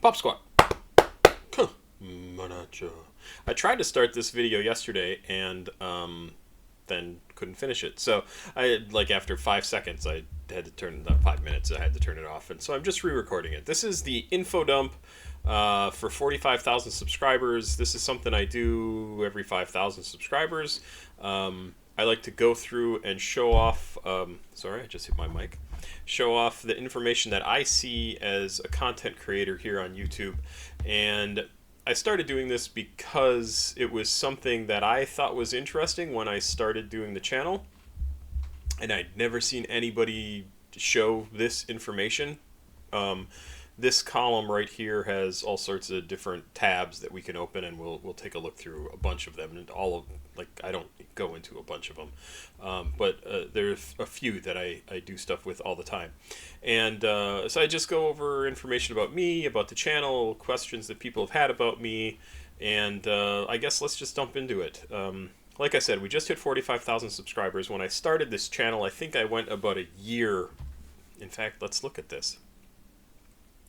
Pop squat. Manacha. I tried to start this video yesterday and then couldn't finish it. So like after 5 seconds, I had to turn, not 5 minutes, I had to turn it off. And so I'm just re-recording it. This is the info dump for 45,000 subscribers. This is something I do every 5,000 subscribers. I like to go through and show off, sorry, I just hit my mic, show off the information that I see as a content creator here on YouTube. And I started doing this because it was something that I thought was interesting when I started doing the channel. And I'd never seen anybody show this information. This column right here has all sorts of different tabs that we can open, and we'll take a look through a bunch of them. And all of, like, I don't go into a bunch of them, but there's a few that I do stuff with all the time. And so I just go over information about me, about the channel, questions that people have had about me, and I guess let's just dump into it. Like I said, we just hit 45,000 subscribers. When I started this channel, I think I went about a year. In fact, let's look at this.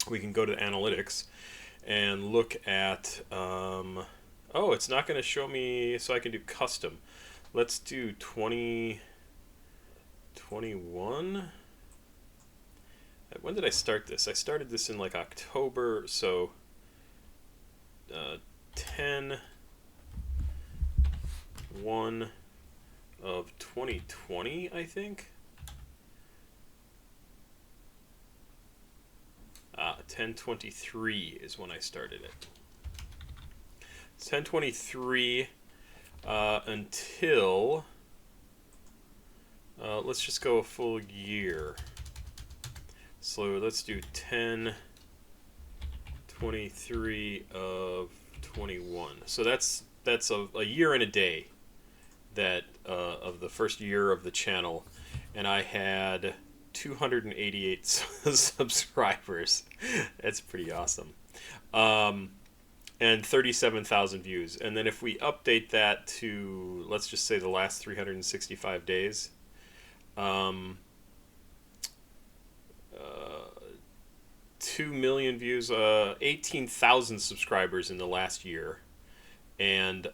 We can go to analytics and look at, oh, it's not going to show me, so I can do custom. Let's do 2021. When did I start this? I started this in like October, so 10/1 of 2020, I think. 10/23 is when I started it. It's 10/23 until, let's just go a full year. So let's do 10/23 of 21. So that's a year and a day that of the first year of the channel, and I had 288 subscribers. That's pretty awesome. And 37,000 views. And then if we update that to, let's just say, the last 365 days, 2 million views, 18,000 subscribers in the last year. And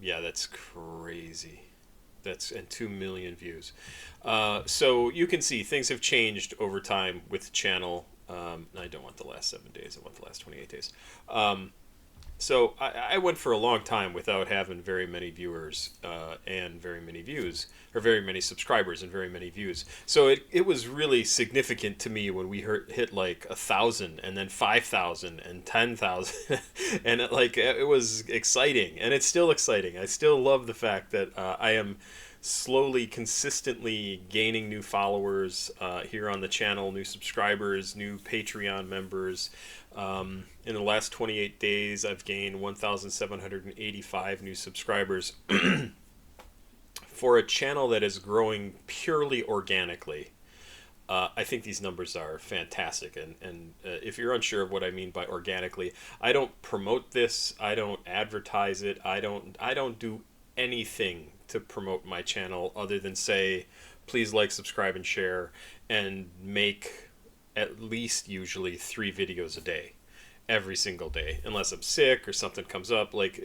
yeah, that's crazy. And 2 million views. So you can see things have changed over time with the channel. I don't want the last 7 days. I want the last 28 days. So I went for a long time without having very many viewers and very many views, or very many subscribers and very many views. So it was really significant to me when we hit like 1,000 and then 5,000 and 10,000, and it was exciting, and it's still exciting. I still love the fact that I am slowly, consistently gaining new followers here on the channel, new subscribers, new Patreon members. In the last 28 days, I've gained 1,785 new subscribers for a channel that is growing purely organically. I think these numbers are fantastic, and if you're unsure of what I mean by organically, I don't promote this, I don't advertise it, I don't do anything to promote my channel other than say, please like, subscribe, and share, and make at least usually 3 videos a day, every single day, unless I'm sick or something comes up. Like,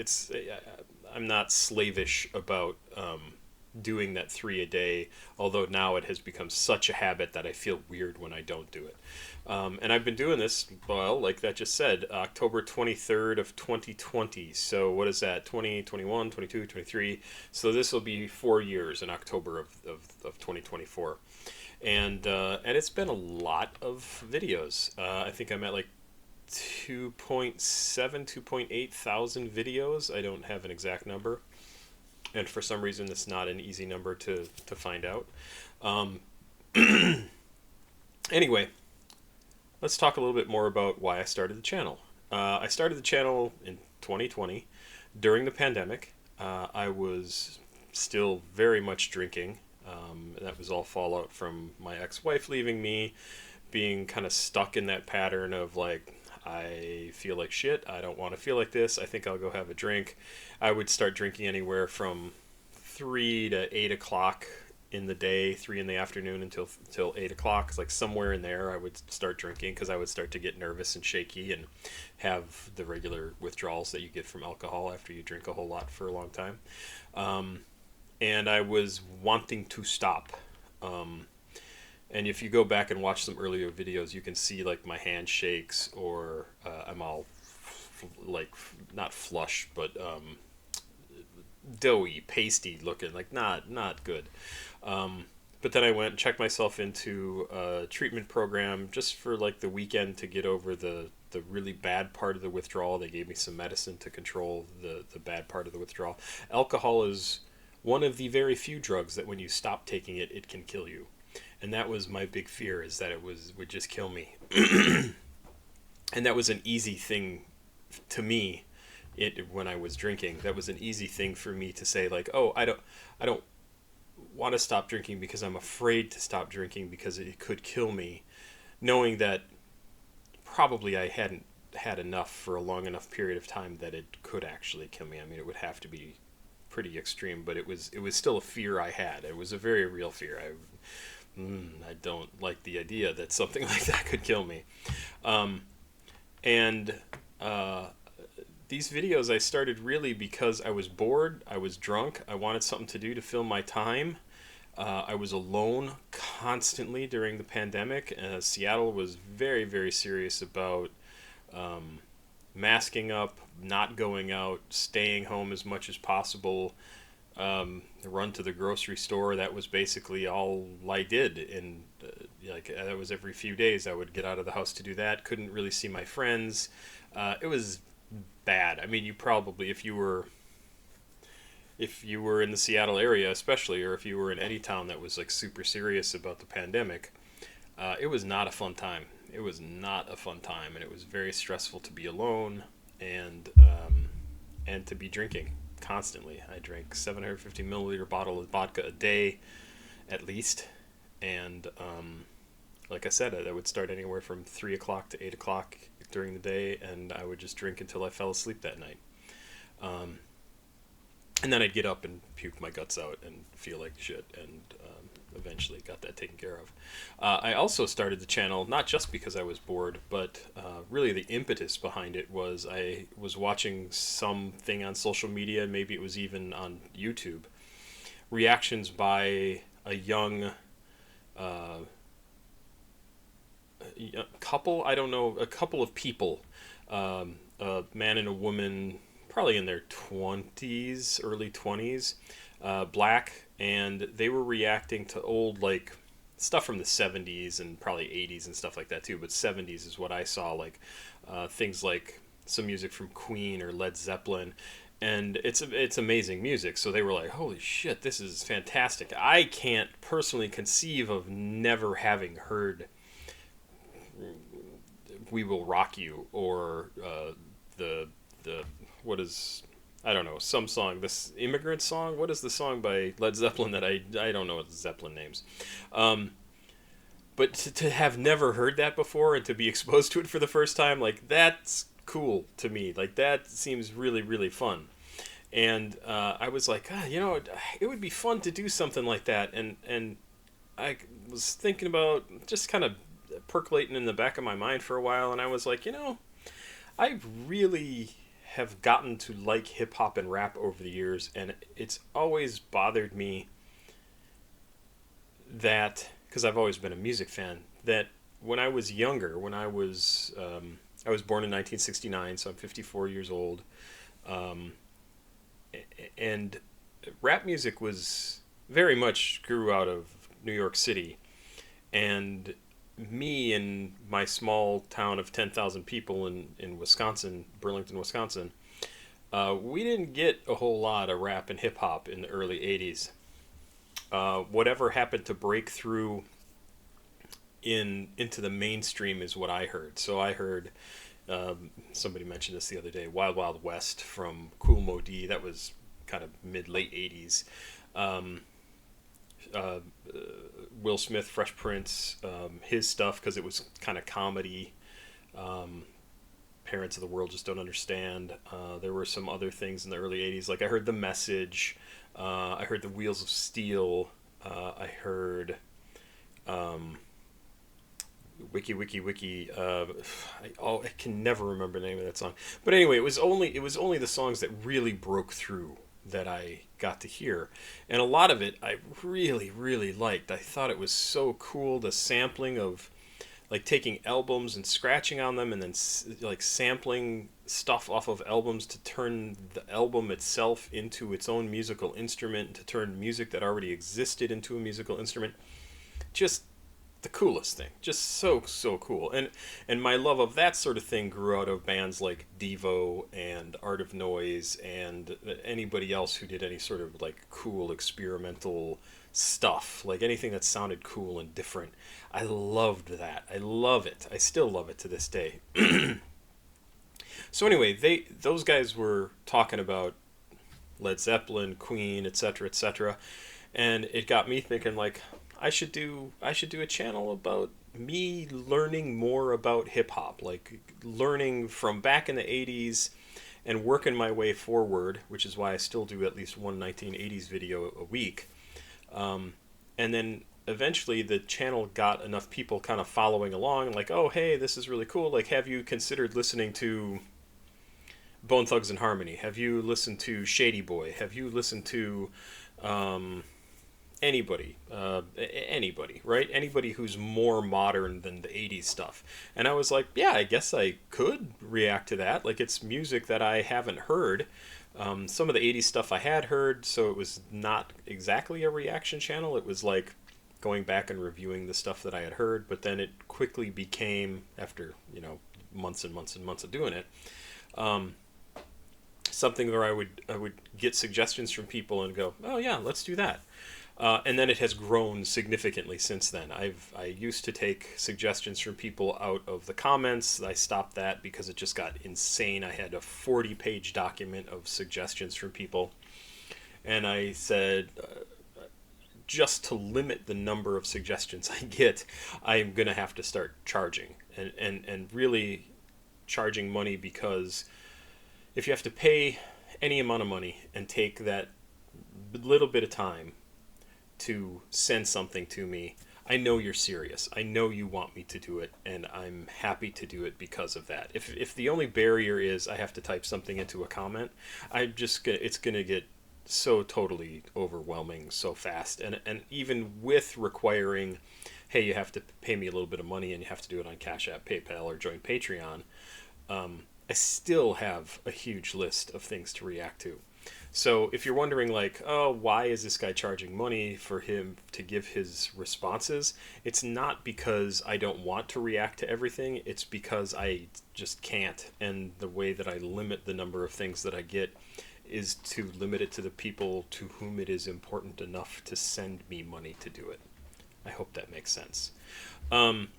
I'm not slavish about doing that 3 a day, although now it has become such a habit that I feel weird when I don't do it. And I've been doing this, well, like that just said, October 23rd of 2020. So what is that? 20, 21, 22, 23. So this will be 4 years in October of 2024. And it's been a lot of videos. I think I'm at like 2.7, 2.8 thousand videos. I don't have an exact number. And for some reason, it's not an easy number to find out. Anyway, let's talk a little bit more about why I started the channel. I started the channel in 2020 during the pandemic. I was still very much drinking. That was all fallout from my ex-wife leaving me, being kind of stuck in that pattern of like, I feel like shit, I don't want to feel like this, I think I'll go have a drink. I would start drinking anywhere from 3 to 8 o'clock in the day, 3 in the afternoon until 8 o'clock. Like somewhere in there, I would start drinking because I would start to get nervous and shaky and have the regular withdrawals that you get from alcohol after you drink a whole lot for a long time. Um, and I was wanting to stop. Um, and if you go back and watch some earlier videos, you can see like my hand shakes, or I'm all like not flush, but doughy, pasty looking, like not good. But then I went and checked myself into a treatment program just for like the weekend to get over the really bad part of the withdrawal. They gave me some medicine to control the bad part of the withdrawal. Alcohol is one of the very few drugs that when you stop taking it, it can kill you. And that was my big fear, is that would just kill me. And that was an easy thing to me. When I was drinking, that was an easy thing for me to say, like, oh, I don't want to stop drinking because I'm afraid to stop drinking because it could kill me, knowing that probably I hadn't had enough for a long enough period of time that it could actually kill me. I mean, it would have to be pretty extreme, but it was still a fear I had. It was a very real fear. I don't like the idea that something like that could kill me. And these videos I started really because I was bored, I was drunk, I wanted something to do to fill my time. I was alone constantly during the pandemic. Seattle was very, very serious about masking up, not going out, staying home as much as possible. Run to the grocery store. That was basically all I did. And like that was every few days I would get out of the house to do that. Couldn't really see my friends. It was bad. I mean, you probably, if you were in the Seattle area especially, or if you were in any town that was like super serious about the pandemic, it was not a fun time. It was not a fun time, and it was very stressful to be alone and to be drinking constantly. I drank 750 milliliter bottle of vodka a day at least, and like I said, I would start anywhere from 3 o'clock to 8 o'clock during the day, and I would just drink until I fell asleep that night. And then I'd get up and puke my guts out and feel like shit, and eventually got that taken care of. I also started the channel not just because I was bored, but really the impetus behind it was I was watching something on social media, maybe it was even on YouTube, reactions by a young couple, I don't know, a couple of people, a man and a woman, probably in their 20s, early 20s, black, and they were reacting to old, like, stuff from the 70s and probably 80s and stuff like that too, but 70s is what I saw, like things like some music from Queen or Led Zeppelin, and it's amazing music. So they were like, holy shit, this is fantastic. I can't personally conceive of never having heard We Will Rock You, or the what is, I don't know, some song, this Immigrant Song. What is the song by Led Zeppelin that I don't know what the Zeppelin names. But to have never heard that before and to be exposed to it for the first time, like, that's cool to me. Like, that seems really, really fun. And I was like, it would be fun to do something like that. And I was thinking about, just kind of percolating in the back of my mind for a while, and I was like, I really have gotten to like hip-hop and rap over the years, and it's always bothered me that, because I've always been a music fan, that when I was younger, I was born in 1969, so I'm 54 years old, and rap music was very much grew out of New York City, and me in my small town of 10,000 people in Wisconsin, Burlington, Wisconsin, we didn't get a whole lot of rap and hip-hop in the early 80s. Whatever happened to break through into the mainstream is what I heard. So I heard, somebody mentioned this the other day, Wild Wild West from Kool Moe Dee. That was kind of mid-late 80s. Will Smith, Fresh Prince, his stuff, because it was kind of comedy. Parents of the World Just Don't Understand. There were some other things in the early 80s, like I heard The Message, I heard The Wheels of Steel, I heard Wiki. I can never remember the name of that song. But anyway, it was only the songs that really broke through that I got to hear, and a lot of it I really liked. I thought it was so cool, the sampling of like taking albums and scratching on them, and then like sampling stuff off of albums to turn the album itself into its own musical instrument, to turn music that already existed into a musical instrument. Just the coolest thing, just so cool. And my love of that sort of thing grew out of bands like Devo and Art of Noise and anybody else who did any sort of like cool experimental stuff, like anything that sounded cool and different. I loved that. I love it. I still love it to this day. So anyway, those guys were talking about Led Zeppelin, Queen, etc., etc., and it got me thinking like I should do a channel about me learning more about hip hop, like learning from back in the 80s and working my way forward, which is why I still do at least one 1980s video a week. And then eventually the channel got enough people kind of following along, like, oh, hey, this is really cool. Like, have you considered listening to Bone Thugs and Harmony? Have you listened to Shady Boy? Have you listened to anybody, anybody, right? Anybody who's more modern than the 80s stuff. And I was like, yeah, I guess I could react to that. Like, it's music that I haven't heard. Some of the 80s stuff I had heard, so it was not exactly a reaction channel. It was like going back and reviewing the stuff that I had heard, but then it quickly became, after, months and months and months of doing it, something where I would get suggestions from people and go, oh yeah, let's do that. And then it has grown significantly since then. I used to take suggestions from people out of the comments. I stopped that because it just got insane. I had a 40-page document of suggestions from people. And I said, just to limit the number of suggestions I get, I'm going to have to start charging. And really charging money, because if you have to pay any amount of money and take that little bit of time to send something to me, I know you're serious. I know you want me to do it, and I'm happy to do it because of that. If the only barrier is I have to type something into a comment, it's gonna get so totally overwhelming so fast. And even with requiring, hey, you have to pay me a little bit of money and you have to do it on Cash App, PayPal, or join Patreon, I still have a huge list of things to react to. So if you're wondering, like, oh, why is this guy charging money for him to give his responses? It's not because I don't want to react to everything. It's because I just can't. And the way that I limit the number of things that I get is to limit it to the people to whom it is important enough to send me money to do it. I hope that makes sense. It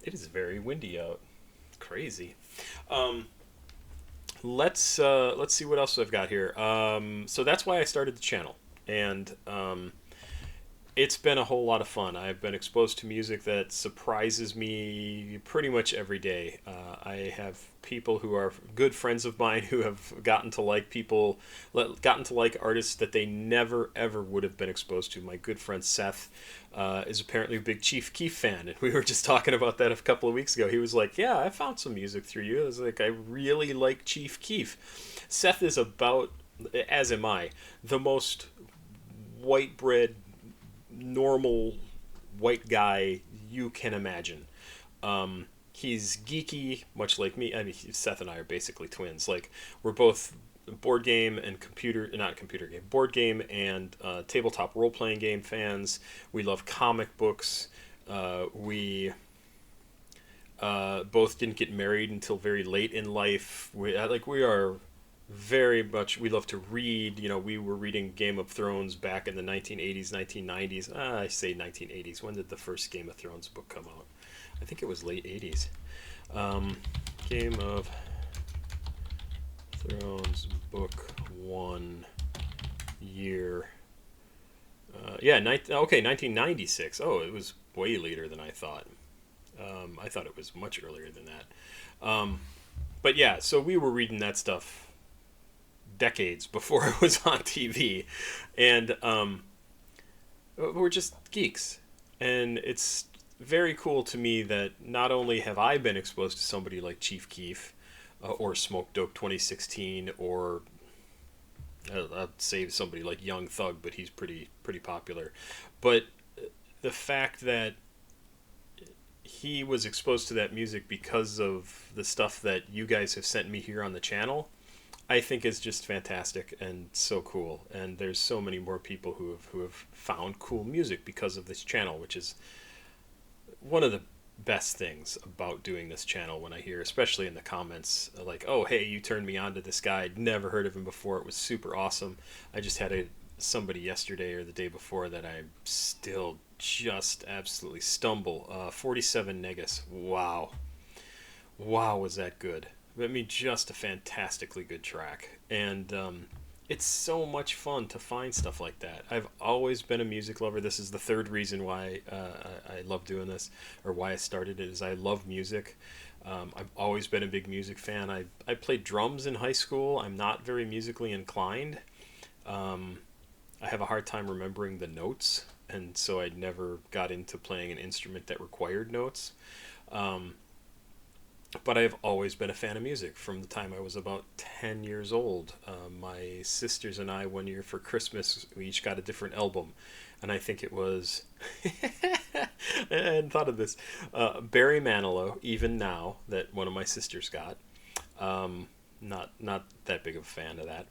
is very windy out. It's crazy. Let's see what else I've got here. So that's why I started the channel, and it's been a whole lot of fun. I've been exposed to music that surprises me pretty much every day. I have people who are good friends of mine who have gotten to like artists that they never ever would have been exposed to. My good friend Seth is apparently a big Chief Keef fan, and we were just talking about that a couple of weeks ago. He was like, yeah, I found some music through you. I was like, I really like Chief Keef. Seth is about, as am I, the most white bread, normal white guy you can imagine. He's geeky, much like me. I mean, Seth and I are basically twins. Like, we're both board game and board game and tabletop role-playing game fans. We love comic books. We both didn't get married until very late in life. We are very much, we love to read. We were reading Game of Thrones back in the 1980s, 1990s. I say 1980s. When did the first Game of Thrones book come out? I think it was late 80s. Game of Thrones book 1 year. 1996. Oh, it was way later than I thought. I thought it was much earlier than that. But yeah, so we were reading that stuff decades before it was on TV. And we're just geeks, and it's very cool to me that not only have I been exposed to somebody like Chief Keef, or Smoke Dope 2016, or I'd say somebody like Young Thug, but he's pretty popular. But the fact that he was exposed to that music because of the stuff that you guys have sent me here on the channel, I think is just fantastic and so cool. And there's so many more people who have found cool music because of this channel, which is one of the best things about doing this channel. When I hear, especially in the comments, like, "Oh, hey, you turned me on to this guy. I'd never heard of him before. It was super awesome." I just had somebody yesterday or the day before that I still just absolutely stumble. 47 Negus. Wow. Wow, was that good. I mean, just a fantastically good track. And it's so much fun to find stuff like that. I've always been a music lover. This is the third reason why I love doing this, or why I started it, is I love music. I've always been a big music fan. I played drums in high school. I'm not very musically inclined. I have a hard time remembering the notes, and so I never got into playing an instrument that required notes. Um, but I've always been a fan of music from the time I was about 10 years old. My sisters and I, one year for Christmas, we each got a different album. And I think it was, I hadn't thought of this, Barry Manilow, Even Now, that one of my sisters got. Not that big of a fan of that.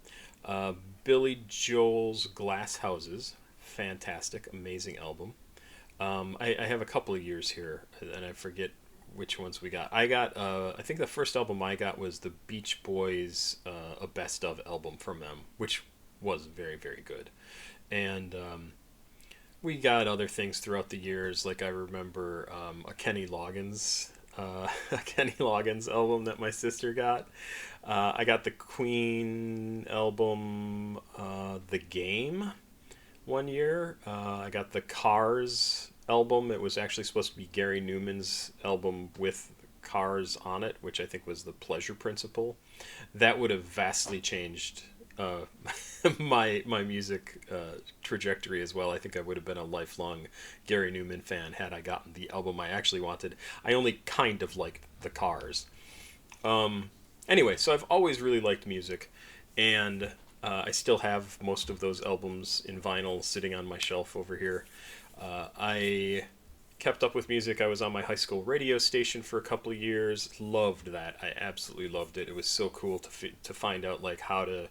Uh, Billy Joel's Glass Houses, fantastic, amazing album. I have a couple of years here, and I forget which ones we got. I think the first album I got was the Beach Boys, a best of album from them, which was very, very good. And we got other things throughout the years. Like, I remember a Kenny Loggins, a Kenny Loggins album that my sister got. I got the Queen album, The Game, one year. I got the Cars album. It was actually supposed to be Gary Newman's album with Cars on it, which I think was The Pleasure Principle. That would have vastly changed uh, my music trajectory as well. I think I would have been a lifelong Gary Newman fan had I gotten the album I actually wanted. I only kind of liked the Cars. Um, anyway, so I've always really liked music, and I still have most of those albums in vinyl sitting on my shelf over here. I kept up with music. I was on my high school radio station for a couple of years. Loved that. I absolutely loved it. It was so cool to find out like how to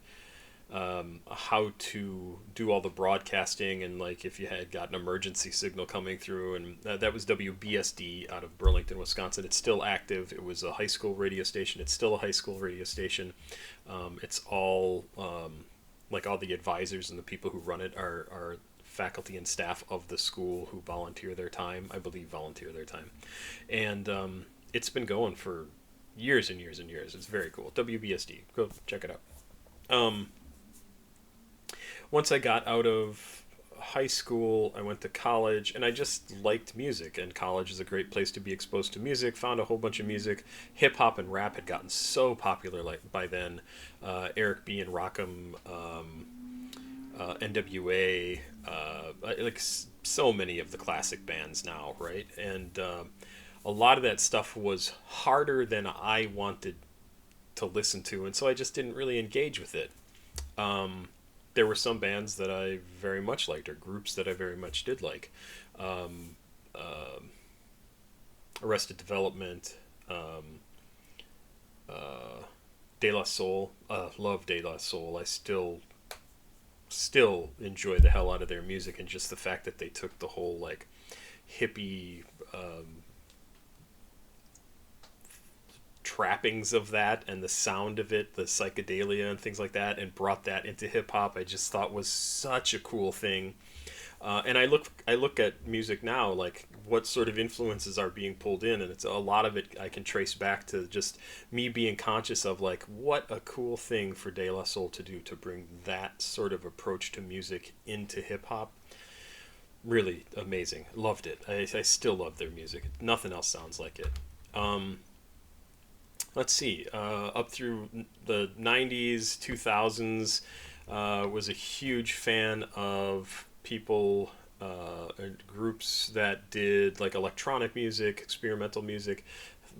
do all the broadcasting, and like if you had got an emergency signal coming through, and that was WBSD out of Burlington, Wisconsin. It's still active. It was a high school radio station. It's still a high school radio station. It's all like all the advisors and the people who run it are faculty and staff of the school who volunteer their time. I believe volunteer their time, and it's been going for years and years and years. It's very cool. WBSD, go check it out. Um, Once I got out of high school, I went to college, and I just liked music. And college is a great place to be exposed to music. Found a whole bunch of music. Hip hop and rap had gotten so popular like by then. Eric B. and Rakim, NWA, so many of the classic bands now, right? And a lot of that stuff was harder than I wanted to listen to, and so I just didn't really engage with it. There were some bands that I very much liked, or groups that I very much did like. Um, uh, Arrested Development, um, uh, De La Soul. Love De La Soul. I still enjoy the hell out of their music, and just the fact that they took the whole like hippie trappings of that and the sound of it, the psychedelia and things like that, and brought that into hip hop, I just thought was such a cool thing. And I look at music now, like what sort of influences are being pulled in, and it's a lot of it I can trace back to just me being conscious of like what a cool thing for De La Soul to do, to bring that sort of approach to music into hip hop. Really amazing. Loved it. I still love their music. Nothing else sounds like it. Um, let's see. Up through the 90s, 2000s, was a huge fan of people groups that did like electronic music, experimental music.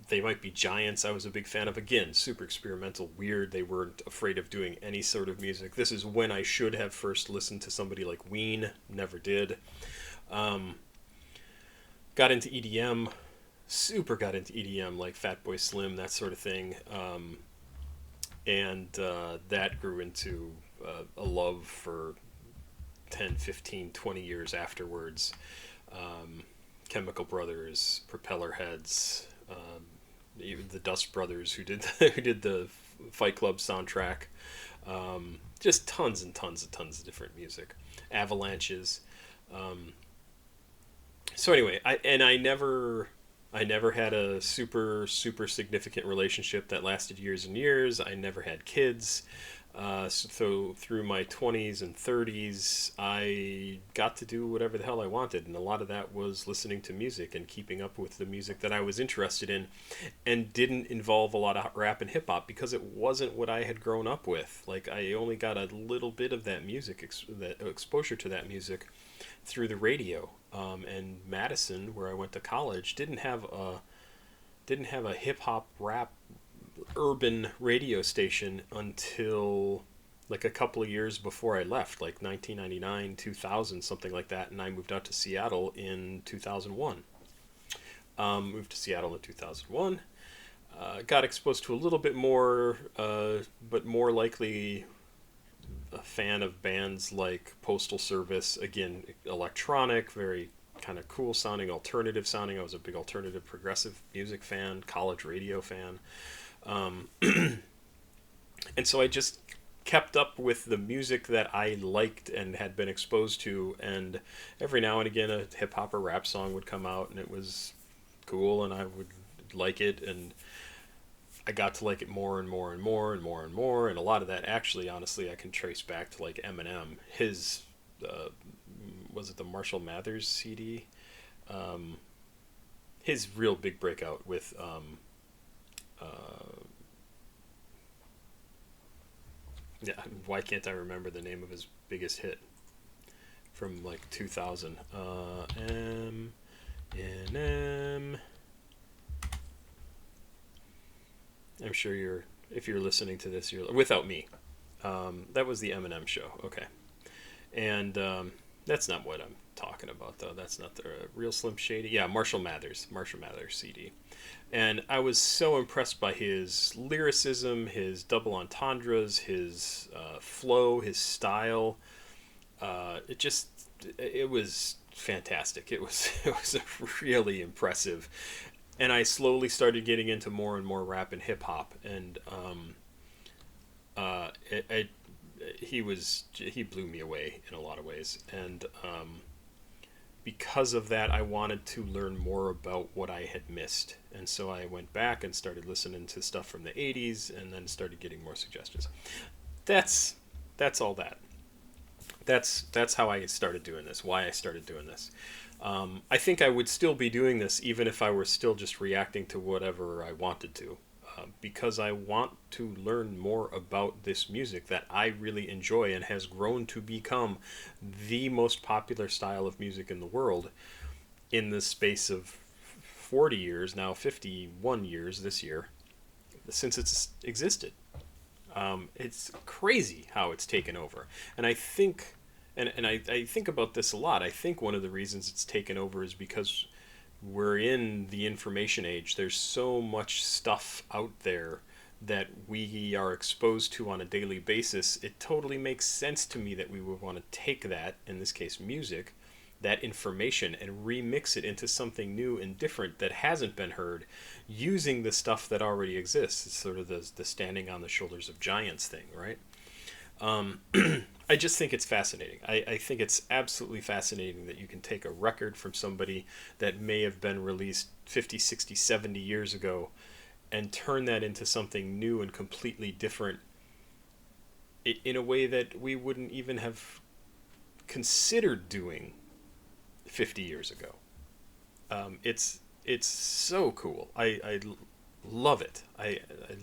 They might be giants. I was a big fan of, again, super experimental, weird. They weren't afraid of doing any sort of music. This is when I should have first listened to somebody like Ween. Never did. Um, got into EDM, super got into EDM, like Fatboy Slim, that sort of thing. And that grew into a love for 10, 15, 20 years afterwards. Um, Chemical Brothers, Propeller Heads, even the Dust Brothers who did who did the Fight Club soundtrack. Just tons and tons and tons of different music. Avalanches. Um, so anyway, I never had a super significant relationship that lasted years and years. I never had kids. So through my 20s and 30s, I got to do whatever the hell I wanted, and a lot of that was listening to music and keeping up with the music that I was interested in, and didn't involve a lot of rap and hip hop because it wasn't what I had grown up with. Like I only got a little bit of that music, that exposure to that music through the radio. And Madison, where I went to college, didn't have a hip hop rap urban radio station until like a couple of years before I left, like 1999, 2000, something like that. And I moved out to Seattle in 2001. Moved to Seattle in 2001. Got exposed to a little bit more, but more likely a fan of bands like Postal Service. Again, electronic, very kind of cool sounding, alternative sounding. I was a big alternative progressive music fan, college radio fan. Um, and so I just kept up with the music that I liked and had been exposed to, and every now and again a hip hop or rap song would come out and it was cool and I would like it, and I got to like it more and more and more and more and more, and a lot of that actually honestly I can trace back to like Eminem. His was it the Marshall Mathers CD? Um, his real big breakout with uh, yeah, why can't I remember the name of his biggest hit from like 2000? M. I'm sure if you're listening to this, you're Without Me. That was the Eminem show. Okay, and that's not what I'm talking about though. That's not the real Slim Shady. Yeah, Marshall Mathers CD. And I was so impressed by his lyricism, his double entendres, his flow, his style. It was fantastic. It was it was really impressive, and I slowly started getting into more and more rap and hip hop, and uh, it, it, he blew me away in a lot of ways, and because of that, I wanted to learn more about what I had missed. And so I went back and started listening to stuff from the 80s and then started getting more suggestions. That's that's all that. That's how I started doing this, why I started doing this. I think I would still be doing this even if I were still just reacting to whatever I wanted to. Because I want to learn more about this music that I really enjoy and has grown to become the most popular style of music in the world in the space of 40 years, now 51 years this year, since it's existed. It's crazy how it's taken over. And I think, I think about this a lot. I think one of the reasons it's taken over is because we're in the information age. There's so much stuff out there that we are exposed to on a daily basis. It totally makes sense to me that we would want to take that, in this case music, that information, and remix it into something new and different that hasn't been heard, using the stuff that already exists. It's sort of the standing on the shoulders of giants thing, right? Um, I just think it's fascinating. I think it's absolutely fascinating that you can take a record from somebody that may have been released 50, 60, 70 years ago and turn that into something new and completely different in a way that we wouldn't even have considered doing 50 years ago. It's so cool. I love it. I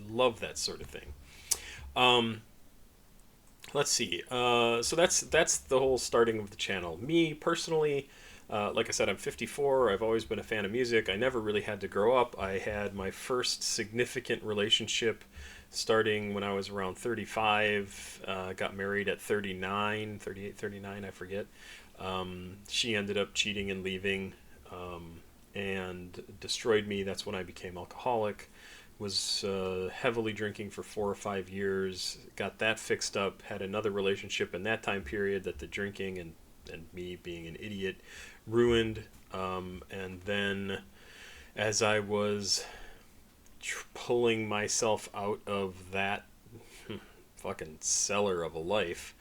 love that sort of thing. Um, Let's see. So that's the whole starting of the channel. Me personally, like I said, I'm 54. I've always been a fan of music. I never really had to grow up. I had my first significant relationship starting when I was around 35. Got married at 39, 38, 39, I forget. She ended up cheating and leaving, and destroyed me. That's when I became alcoholic. Was heavily drinking for 4 or 5 years. Got that fixed up. Had another relationship in that time period that the drinking and me being an idiot ruined. And then as I was pulling myself out of that fucking cellar of a life,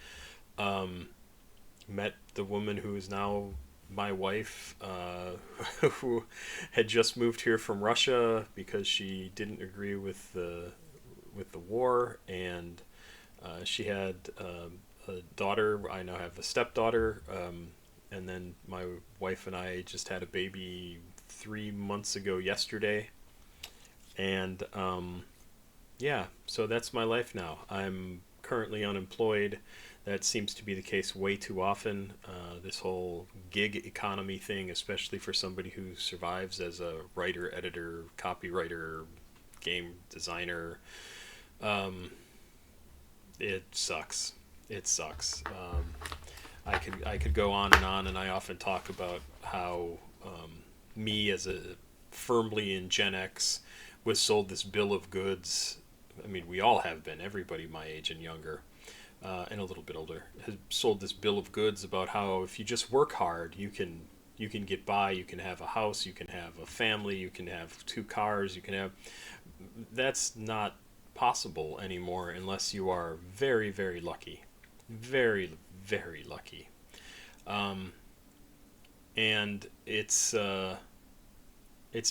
um, met the woman who is now my wife, who had just moved here from Russia because she didn't agree with the war, and she had a daughter. I now have a stepdaughter, and then my wife and I just had a baby 3 months ago yesterday, and yeah, so that's my life now. I'm currently unemployed. That seems to be the case way too often. This whole gig economy thing, especially for somebody who survives as a writer, editor, copywriter, game designer, um, it sucks. It sucks. I could go on, and I often talk about how me as a firmly in Gen X was sold this bill of goods. I mean, we all have been. Everybody my age and younger, and a little bit older, has sold this bill of goods about how if you just work hard, you can get by. You can have a house. You can have a family. You can have two cars. You can have. That's not possible anymore unless you are very, very lucky, very, very lucky. Um, and it's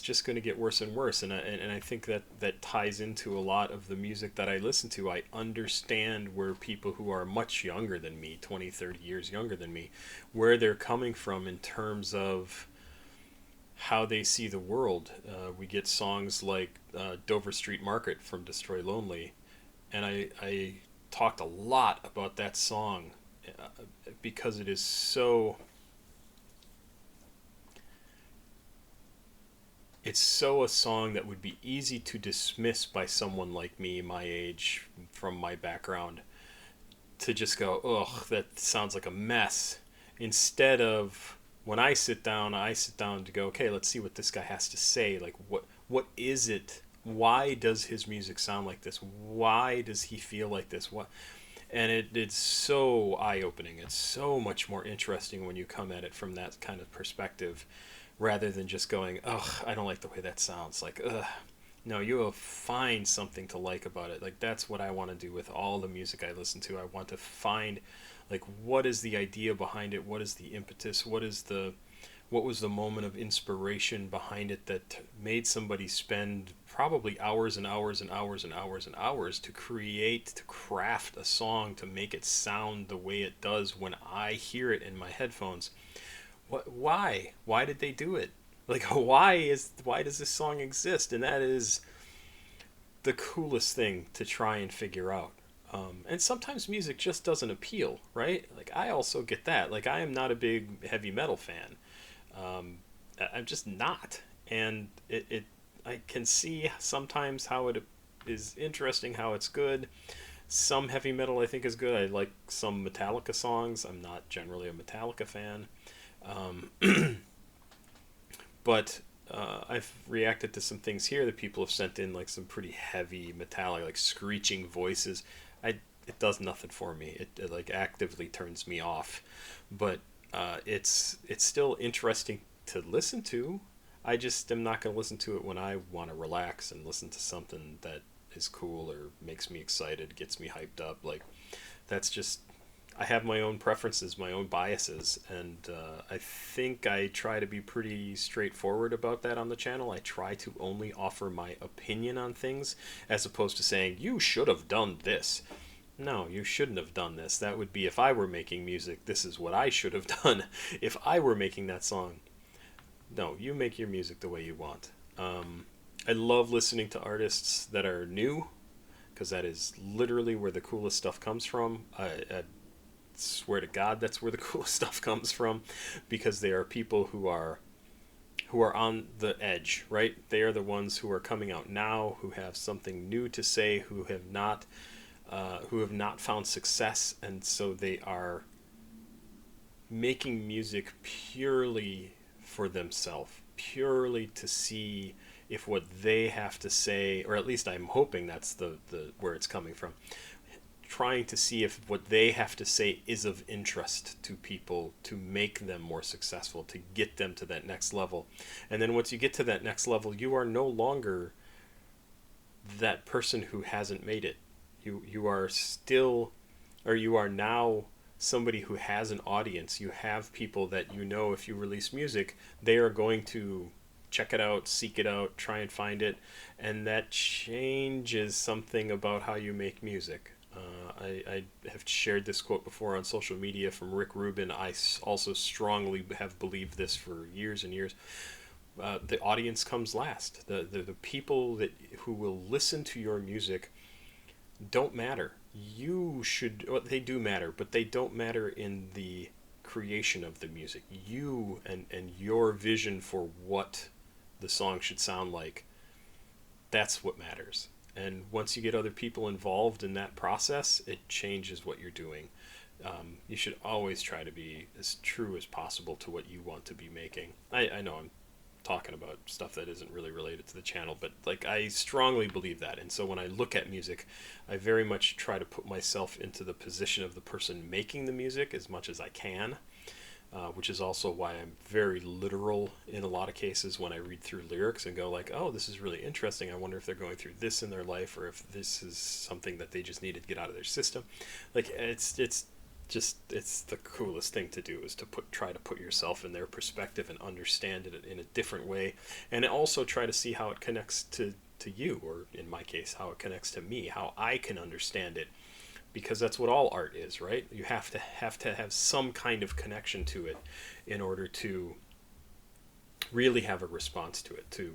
just going to get worse and worse. And I think that that ties into a lot of the music that I listen to. I understand where people who are much younger than me, 20, 30 years younger than me, where they're coming from in terms of how they see the world. We get songs like Dover Street Market from Destroy Lonely, and I talked a lot about that song because it is so, it's so a song that would be easy to dismiss by someone like me, my age, from my background, to just go, ugh, that sounds like a mess. Instead of when I sit down to go, okay, let's see what this guy has to say. Like, what is it? Why does his music sound like this? Why does he feel like this? What? And it's so eye opening. It's so much more interesting when you come at it from that kind of perspective, rather than just going, ugh, I don't like the way that sounds. Like, ugh. No, you will find something to like about it. Like that's what I want to do with all the music I listen to. I want to find, like, what is the idea behind it? What is the impetus? What was the moment of inspiration behind it that made somebody spend probably hours and hours and hours and hours and hours to create, to craft a song to make it sound the way it does when I hear it in my headphones? Why did they do it? Like, why does this song exist? And that is the coolest thing to try and figure out. And sometimes music just doesn't appeal, right? Like, I also get that. Like, I am not a big heavy metal fan. I'm just not. And I can see sometimes how it is interesting, how it's good. Some heavy metal I think is good. I like some Metallica songs. I'm not generally a Metallica fan. Um, but I've reacted to some things here that people have sent in, like some pretty heavy metallic, like screeching voices. I It does nothing for me. It like actively turns me off. But it's still interesting to listen to. I just am not going to listen to it when I want to relax and listen to something that is cool or makes me excited, gets me hyped up. Like that's just, I have my own preferences, my own biases, and I think I try to be pretty straightforward about that on the channel. I try to only offer my opinion on things as opposed to saying, you should have done this. No, you shouldn't have done this. That would be if I were making music, this is what I should have done if I were making that song. No, you make your music the way you want. I love listening to artists that are new, because that is literally where the coolest stuff comes from. I swear to God, that's where the coolest stuff comes from, because they are people who are on the edge, right? They are the ones who are coming out now, who have something new to say, who have not found success, and so they are making music purely for themselves, purely to see if what they have to say, or at least I'm hoping that's the where it's coming from, trying to see if what they have to say is of interest to people, to make them more successful, to get them to that next level. And then once you get to that next level, you are no longer that person who hasn't made it. You are still, or you are now somebody who has an audience. You have people that you know, if you release music, they are going to check it out, seek it out, try and find it, and that changes something about how you make music. I have shared this quote before on social media from Rick Rubin. I also strongly have believed this for years and years. The audience comes last. The people who will listen to your music don't matter. They do matter, but they don't matter in the creation of the music. You and your vision for what the song should sound like, that's what matters. And once you get other people involved in that process, it changes what you're doing. You should always try to be as true as possible to what you want to be making. I know I'm talking about stuff that isn't really related to the channel, but like, I strongly believe that. And so when I look at music, I very much try to put myself into the position of the person making the music as much as I can. Which is also why I'm very literal in a lot of cases when I read through lyrics and go like, oh, this is really interesting. I wonder if they're going through this in their life, or if this is something that they just needed to get out of their system. Like, it's the coolest thing to do, is to try to put yourself in their perspective and understand it in a different way, and also try to see how it connects to you, or in my case, how it connects to me, how I can understand it. Because that's what all art is, right? You have to have some kind of connection to it in order to really have a response to it, to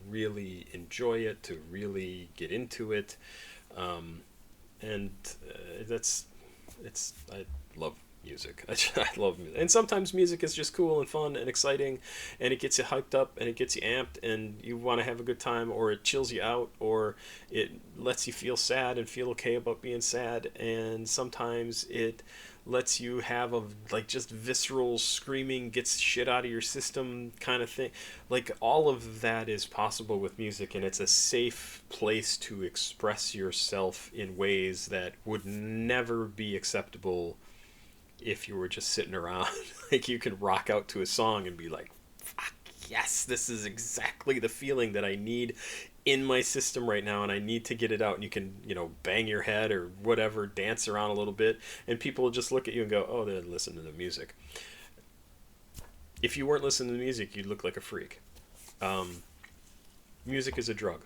really enjoy it, to really get into it. I love music. I love music. And sometimes music is just cool and fun and exciting, and it gets you hyped up and it gets you amped and you want to have a good time, or it chills you out, or it lets you feel sad and feel okay about being sad. And sometimes it lets you have just visceral screaming, gets shit out of your system kind of thing. Like, all of that is possible with music, and it's a safe place to express yourself in ways that would never be acceptable if you were just sitting around. Like, you can rock out to a song and be like, fuck yes, this is exactly the feeling that I need in my system right now, and I need to get it out. And you can, bang your head or whatever, dance around a little bit, and people will just look at you and go, oh, they're listening to the music. If you weren't listening to the music, you'd look like a freak. Music is a drug,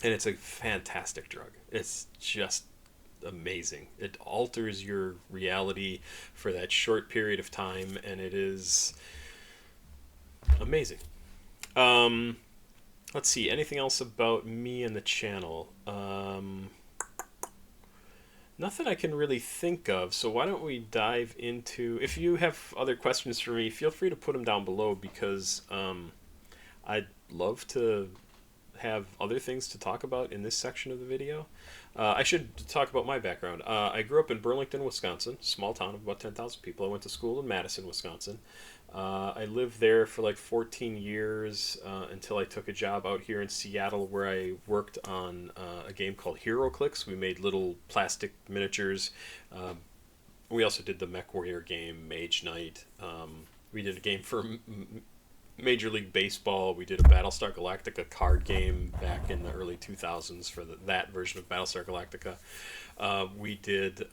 and it's a fantastic drug. It's just amazing. It alters your reality for that short period of time, and it is amazing. Let's see, anything else about me and the channel? Nothing I can really think of, so why don't we dive into... If you have other questions for me, feel free to put them down below, because I'd love to have other things to talk about in this section of the video. I should talk about my background. I grew up in Burlington, Wisconsin, small town of about 10,000 people. I went to school in Madison, Wisconsin. I lived there for like 14 years until I took a job out here in Seattle, where I worked on a game called HeroClix. We made little plastic miniatures. We also did the MechWarrior game, Mage Knight. We did a game for Major League Baseball. We did a Battlestar Galactica card game back in the early 2000s for that version of Battlestar Galactica. We did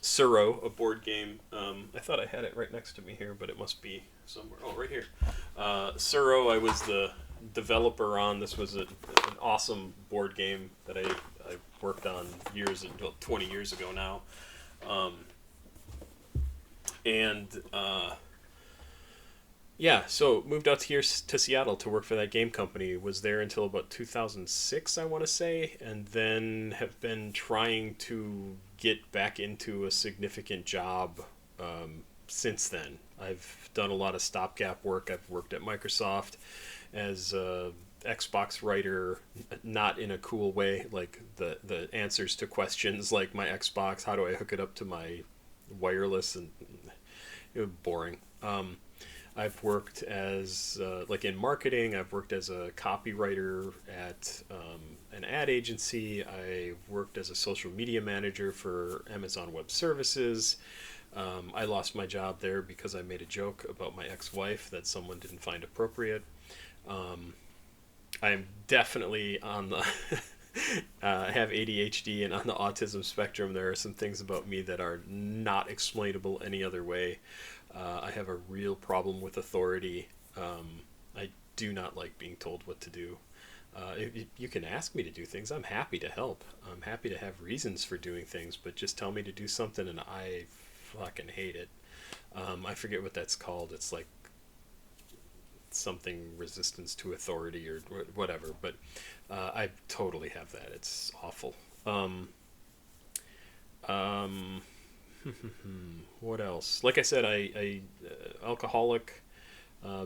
Suro, a board game. I thought I had it right next to me here, but it must be somewhere. Oh, right here. Suro, I was the developer on. This was an awesome board game that I worked on 20 years ago now. Yeah, so moved out here to Seattle to work for that game company. Was there until about 2006, I want to say, and then have been trying to get back into a significant job since then. I've done a lot of stopgap work. I've worked at Microsoft as a Xbox writer, not in a cool way, like the answers to questions like my Xbox, how do I hook it up to my wireless, and it was boring. I've worked as like in marketing. I've worked as a copywriter at an ad agency. I worked as a social media manager for Amazon Web Services. I lost my job there because I made a joke about my ex-wife that someone didn't find appropriate. Um, I'm definitely on the I have ADHD, and on the autism spectrum, there are some things about me that are not explainable any other way. I have a real problem with authority. I do not like being told what to do. If you can ask me to do things, I'm happy to help. I'm happy to have reasons for doing things, but just tell me to do something and I fucking hate it. I forget what that's called. It's like something resistance to authority or whatever, but I totally have that. It's awful. Um, what else? Like I said, I alcoholic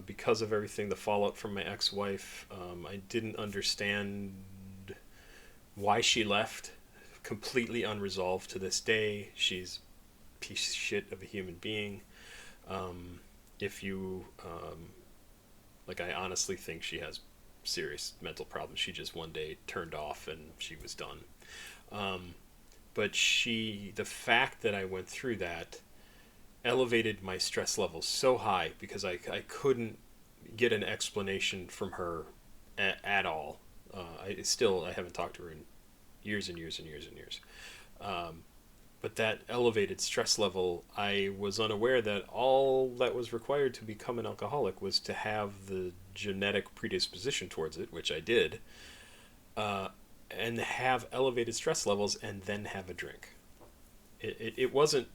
because of everything, the fallout from my ex-wife. I didn't understand why she left. Completely unresolved to this day. She's a piece of shit of a human being. If you like, I honestly think she has serious mental problems. She just one day turned off and she was done. Um, but the fact that I went through that elevated my stress levels so high because I couldn't get an explanation from her at all. I haven't talked to her in years and years and years and years. Um, but that elevated stress level, I was unaware that all that was required to become an alcoholic was to have the genetic predisposition towards it, which I did, uh, and have elevated stress levels and then have a drink. It wasn't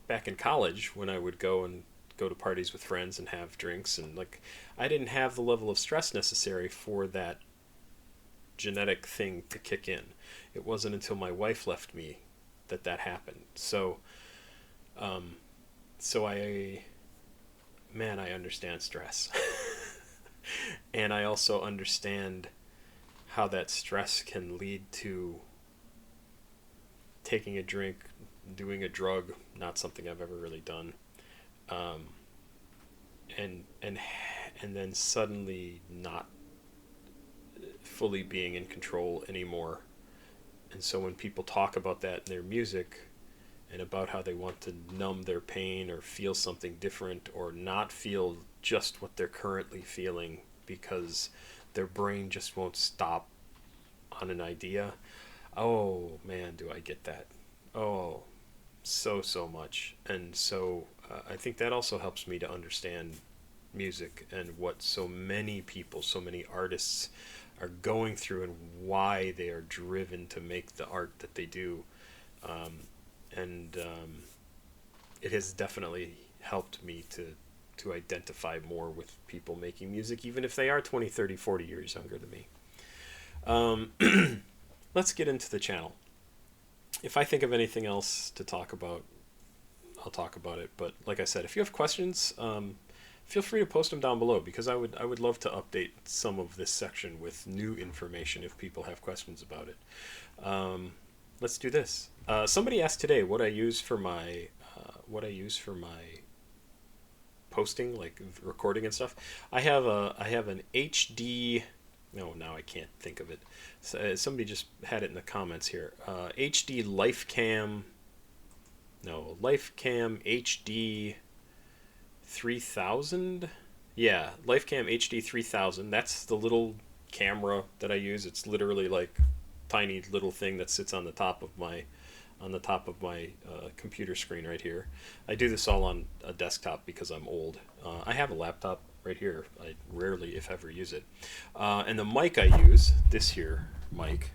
back in college when I would go to parties with friends and have drinks, and like I didn't have the level of stress necessary for that genetic thing to kick in. It wasn't until my wife left me that happened. Um, so I understand stress, and I also understand how that stress can lead to taking a drink, doing a drug, not something I've ever really done, um, and then suddenly not fully being in control anymore. And so when people talk about that in their music and about how they want to numb their pain or feel something different or not feel just what they're currently feeling because their brain just won't stop on an idea, oh man, do I get that. Oh, so much. And so I think that also helps me to understand music and what so many people, so many artists are going through and why they are driven to make the art that they do. And it has definitely helped me to identify more with people making music, even if they are 20, 30, 40 years younger than me. Let's get into the channel. If I think of anything else to talk about, I'll talk about it. But like I said, if you have questions, feel free to post them down below because I would love to update some of this section with new information if people have questions about it. Let's do this. Somebody asked today what I use for my posting, like recording and stuff. I have an HD. No, now I can't think of it. Somebody just had it in the comments here. HD LifeCam. No, LifeCam HD 3000. Yeah, LifeCam HD 3000. That's the little camera that I use. It's literally like tiny little thing that sits on the top of my computer screen right here. I do this all on a desktop because I'm old. I have a laptop right here. I rarely, if ever, use it. And the mic I use, this here mic,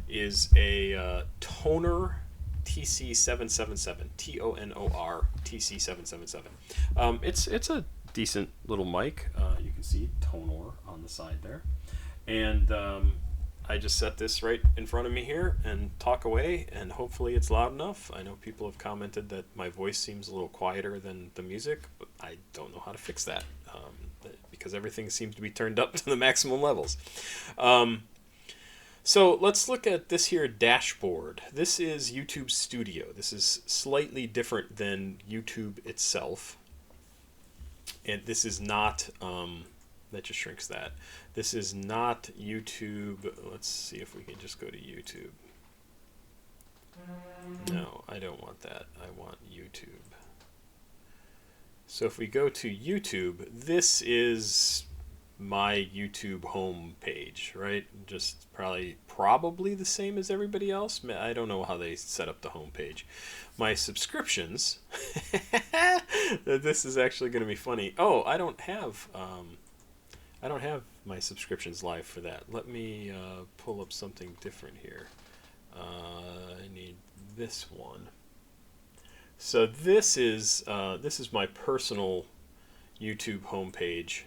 is a Toner TC777, TONOR TC777. It's a decent little mic. You can see Tonor on the side there. And I just set this right in front of me here and talk away, and hopefully it's loud enough. I know people have commented that my voice seems a little quieter than the music, but I don't know how to fix that because everything seems to be turned up to the maximum levels. So let's look at this here dashboard. This is YouTube Studio. This is slightly different than YouTube itself. And this is not, that just shrinks that. This is not YouTube. Let's see if we can just go to YouTube. No, I don't want that. I want YouTube. So if we go to YouTube, this is my YouTube home page, right? Just probably the same as everybody else. I don't know how they set up the home page. My subscriptions, this is actually going to be funny. Oh, I don't have my subscriptions live for that. Let me pull up something different here. I need this one. So this is my personal YouTube homepage.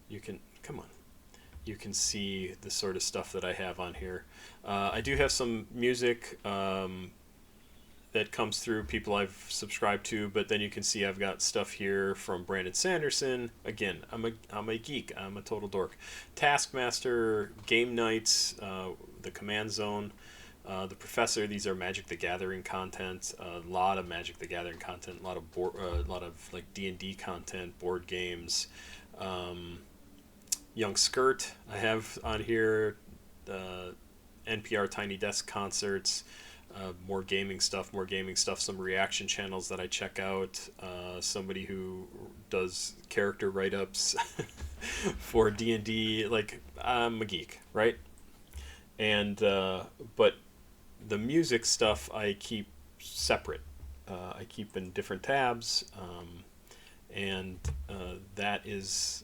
You can you can see the sort of stuff that I have on here. I do have some music that comes through people I've subscribed to, but then you can see I've got stuff here from Brandon Sanderson. Again, I'm a geek. I'm a total dork. Taskmaster, Game Nights, the Command Zone, the Professor. These are Magic the Gathering content. A lot of Magic the Gathering content. A lot of like D&D content, board games. Young Skirt I have on here. NPR Tiny Desk concerts. More gaming stuff, some reaction channels that I check out, somebody who does character write-ups for D&D. Like, I'm a geek, right? And but the music stuff I keep separate. I keep in different tabs, and that is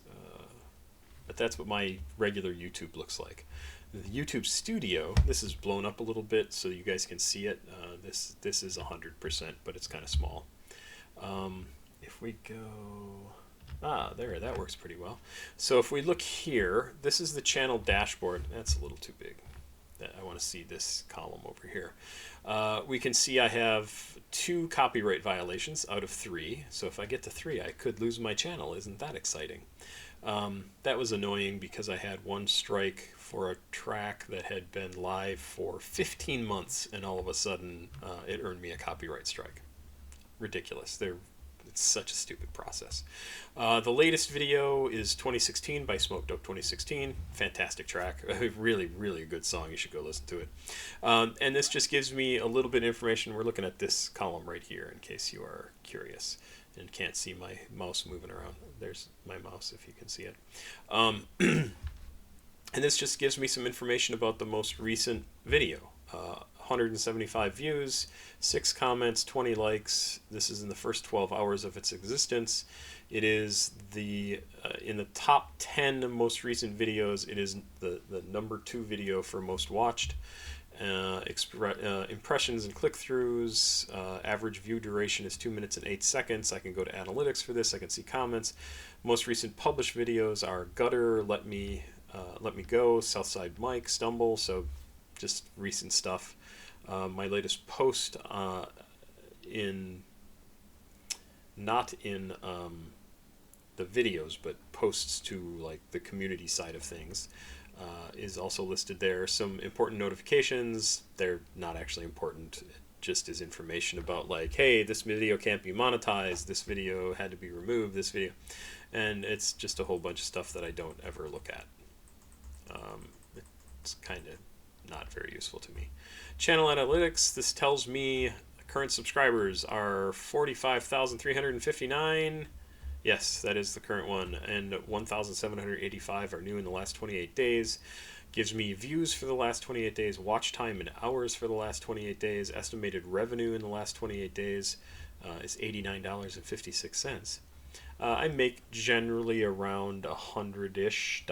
but that's what my regular YouTube looks like. The YouTube Studio, this is blown up a little bit so you guys can see it. This is 100%, but it's kind of small. If we go, there, that works pretty well. So if we look here, this is the channel dashboard. That's a little too big. I want to see this column over here. We can see I have 2 copyright violations out of 3. So if I get to 3, I could lose my channel. Isn't that exciting? That was annoying because I had 1 strike for a track that had been live for 15 months, and all of a sudden it earned me a copyright strike. Ridiculous. It's such a stupid process. The latest video is 2016 by Smoke Dope 2016. Fantastic track. Really, really good song. You should go listen to it. And this just gives me a little bit of information. We're looking at this column right here in case you are curious and can't see my mouse moving around. There's my mouse if you can see it. And this just gives me some information about the most recent video. 175 views, 6 comments, 20 likes. This is in the first 12 hours of its existence. It is in the top 10 most recent videos, it is the number 2 video for most watched. Impressions and click-throughs. Average view duration is 2 minutes and 8 seconds. I can go to analytics for this. I can see comments. Most recent published videos are Gutter, Let Me Go, Southside Mike, Stumble. So just recent stuff. My latest post not in the videos, but posts to like the community side of things. Is also listed there. Some important notifications. They're not actually important. It just is information about like, hey, this video can't be monetized. This video had to be removed. This video, and it's just a whole bunch of stuff that I don't ever look at. It's kind of not very useful to me. Channel analytics. This tells me current subscribers are 45,359. Yes, that is the current one, and 1,785 are new in the last 28 days. Gives me views for the last 28 days, watch time in hours for the last 28 days, estimated revenue in the last 28 days is $89.56. I make generally around $100-ish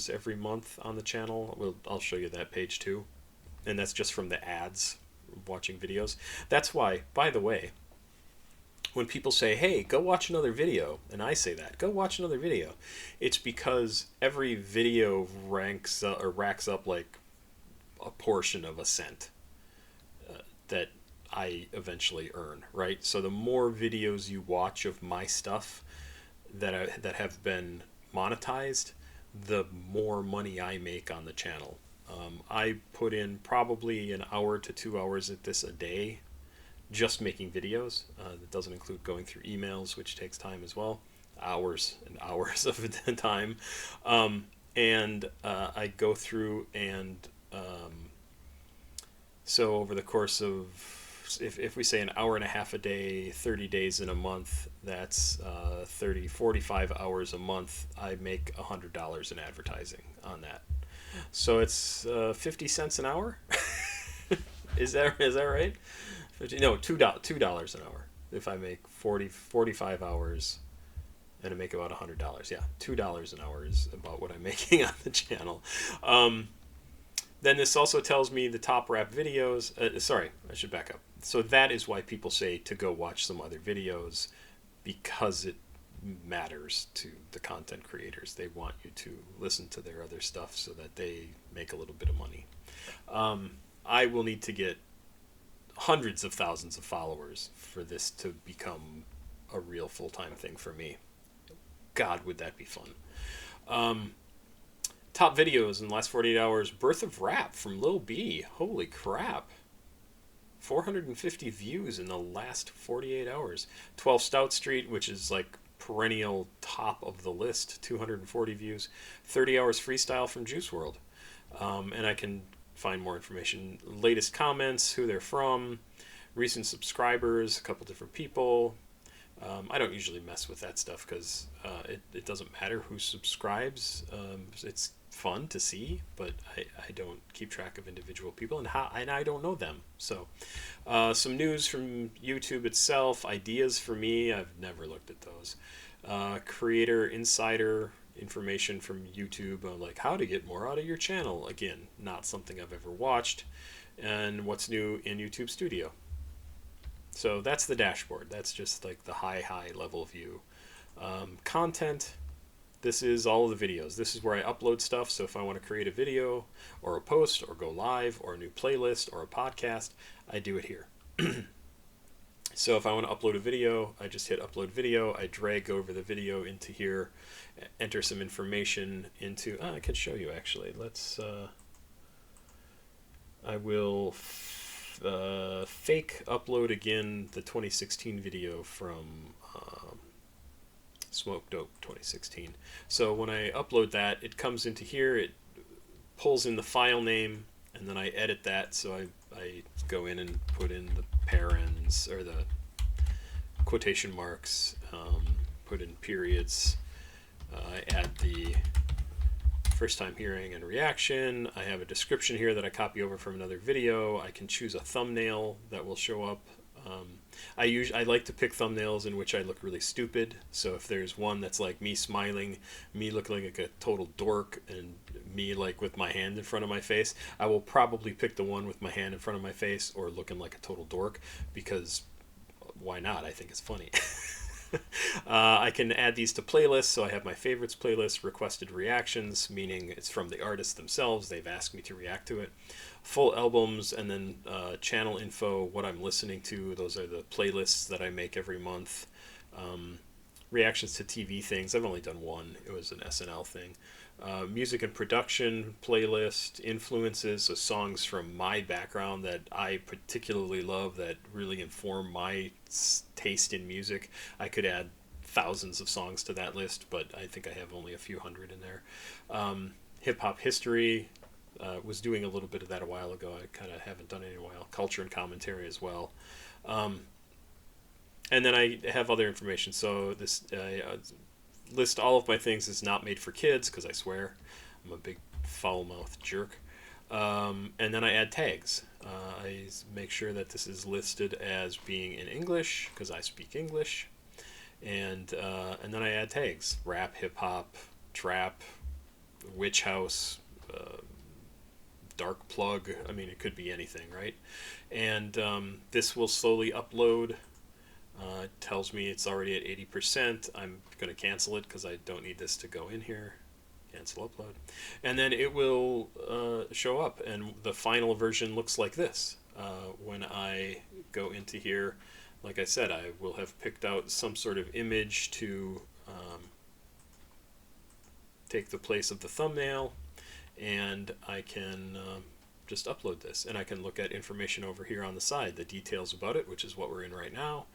every month on the channel. I'll show you that page too, and that's just from the ads watching videos. That's why, by the way, when people say, hey, go watch another video, and I say that, go watch another video, it's because every video racks up like a portion of a cent that I eventually earn, right? So the more videos you watch of my stuff that have been monetized, the more money I make on the channel. I put in probably an hour to 2 hours at this a day, just making videos. That doesn't include going through emails, which takes time as well, hours and hours of time. And I go through and so over the course of, if we say an hour and a half a day, 30 days in a month, that's 45 hours a month. I make $100 in advertising on that. So it's 50 cents an hour. Is that right? 50, no, $2 an hour. If I make 45 hours and I make about $100, yeah, $2 an hour is about what I'm making on the channel. Then this also tells me the top rap videos. Sorry, I should back up. So that is why people say to go watch some other videos, because it matters to the content creators. They want you to listen to their other stuff so that they make a little bit of money. I will need to get hundreds of thousands of followers for this to become a real full-time thing for me. God, would that be fun. Top videos in the last 48 hours. Birth of Rap from Lil B. Holy crap. 450 views in the last 48 hours. 12 Stout Street, which is like perennial top of the list, 240 views. 30 Hours Freestyle from Juice WRLD. And I can find more information. Latest comments, who they're from, recent subscribers, a couple different people. I don't usually mess with that stuff because it doesn't matter who subscribes. It's fun to see, but I don't keep track of individual people, and I don't know them. So some news from YouTube itself, ideas for me, I've never looked at those. Creator insider information from YouTube, like how to get more out of your channel. Again, not something I've ever watched. And what's new in YouTube Studio. So that's the dashboard. That's just like the high level view. Content. This is all of the videos. This is where I upload stuff. So if I want to create a video or a post or go live or a new playlist or a podcast, I do it here. So if I want to upload a video, I just hit upload video. I drag over the video into here, enter some information into, I can show you actually. Let's, I will fake upload again the 2016 video from Smoke Dope 2016. So when I upload that, it comes into here, it pulls in the file name, and then I edit that. So I go in and put in the parens or the quotation marks, put in periods. I add the first time hearing and reaction. I have a description here that I copy over from another video. I can choose a thumbnail that will show up. I like to pick thumbnails in which I look really stupid. So if there's one that's like me smiling, me looking like a total dork, and me like with my hand in front of my face, I will probably pick the one with my hand in front of my face or looking like a total dork, because why not? I think it's funny. I can add these to playlists, so I have my favorites playlist, requested reactions, meaning it's from the artists themselves, they've asked me to react to it, full albums, and then channel info, what I'm listening to. Those are the playlists that I make every month. Reactions to TV things, I've only done one, it was an SNL thing. Music and production playlist, influences, so songs from my background that I particularly love that really inform my taste in music. I could add thousands of songs to that list, but I think I have only a few hundred in there. Hip-hop history, was doing a little bit of that a while ago. I kind of haven't done it in a while. Culture and commentary as well. And then I have other information. So this list all of my things is not made for kids, because I swear I'm a big foul-mouthed jerk. And then I add tags. I make sure that this is listed as being in English, because I speak English. And then I add tags: rap, hip-hop, trap, witch house, dark plug. I mean, it could be anything, right? And this will slowly upload. It tells me it's already at 80%. I'm going to cancel it because I don't need this to go in here. Cancel upload. And then it will show up, and the final version looks like this. When I go into here, like I said, I will have picked out some sort of image to take the place of the thumbnail, and I can just upload this, and I can look at information over here on the side, the details about it, which is what we're in right now,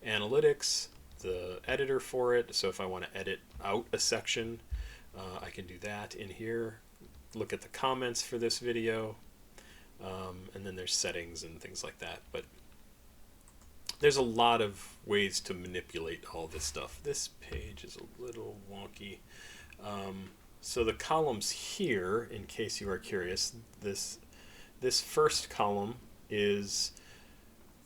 analytics, the editor for it. So if I want to edit out a section, I can do that in here, look at the comments for this video, and then there's settings and things like that. But there's a lot of ways to manipulate all this stuff. This page is a little wonky. So the columns here, in case you are curious, this first column is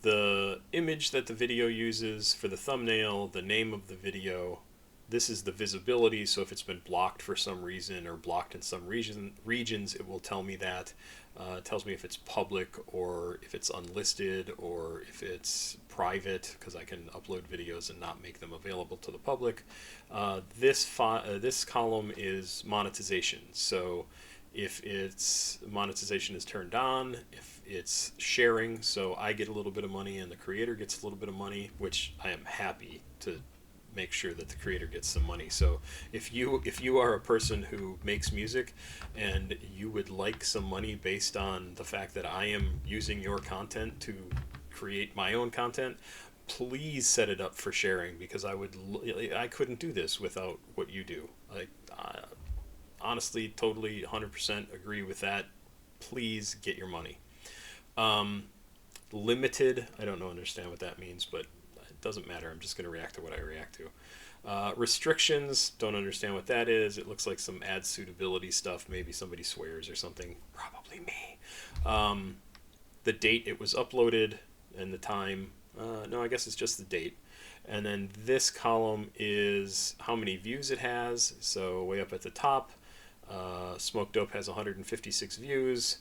the image that the video uses for the thumbnail, the name of the video. This is the visibility, so if it's been blocked for some reason or blocked in some regions, it will tell me that. It tells me if it's public or if it's unlisted or if it's private, because I can upload videos and not make them available to the public. This column is monetization. So if it's monetization is turned on, if it's sharing, so I get a little bit of money and the creator gets a little bit of money, which I am happy to make sure that the creator gets some money. So if you are a person who makes music and you would like some money based on the fact that I am using your content to create my own content, please set it up for sharing, because I couldn't do this without what you do. Like, honestly, totally 100% agree with that. Please get your money. Limited, I don't understand what that means, but it doesn't matter. I'm just going to react to what I react to. Restrictions, don't understand what that is. It looks like some ad suitability stuff. Maybe somebody swears or something. Probably me. The date it was uploaded and the time. No, I guess it's just the date. And then this column is how many views it has. So way up at the top, Smoke Dope has 156 views.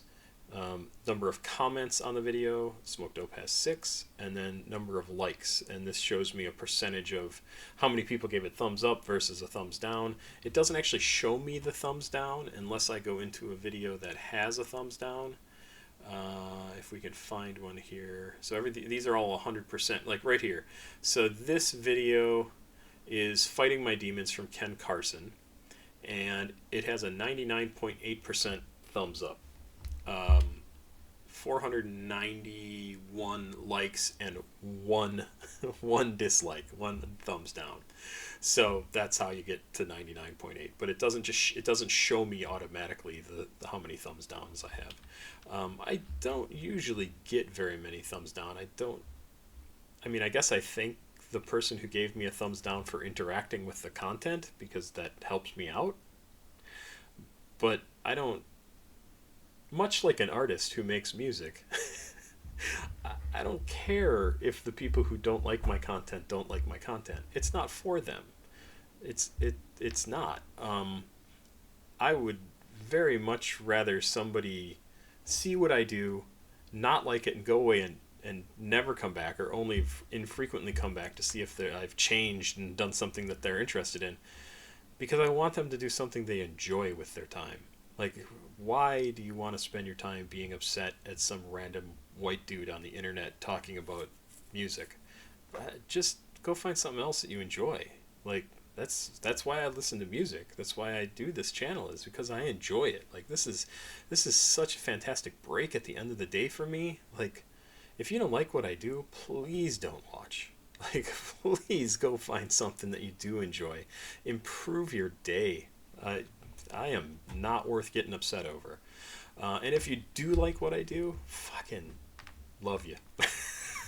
Number of comments on the video, Smoke Dope has 6, and then number of likes, and this shows me a percentage of how many people gave it thumbs up versus a thumbs down. It doesn't actually show me the thumbs down unless I go into a video that has a thumbs down. If we can find one here. So these are all 100%, like right here. So this video is Fighting My Demons from Ken Carson, and it has a 99.8% thumbs up. 491 likes and one dislike, one thumbs down. So that's how you get to 99.8. But it doesn't show me automatically the how many thumbs downs I have. I don't usually get very many thumbs down. I guess I thank the person who gave me a thumbs down for interacting with the content, because that helps me out. But I don't. Much like an artist who makes music, I don't care if the people who don't like my content don't like my content. It's not for them. It's not. I would very much rather somebody see what I do, not like it, and go away and never come back, or only infrequently come back to see if I've changed and done something that they're interested in, because I want them to do something they enjoy with their time. Like, why do you want to spend your time being upset at some random white dude on the internet talking about music? Just go find something else that you enjoy. Like, that's why I listen to music. That's why I do this channel, is because I enjoy it. Like, this is such a fantastic break at the end of the day for me. Like, if you don't like what I do, please don't watch. Like, please go find something that you do enjoy. Improve your day. I am not worth getting upset over. And if you do like what I do, fucking love you.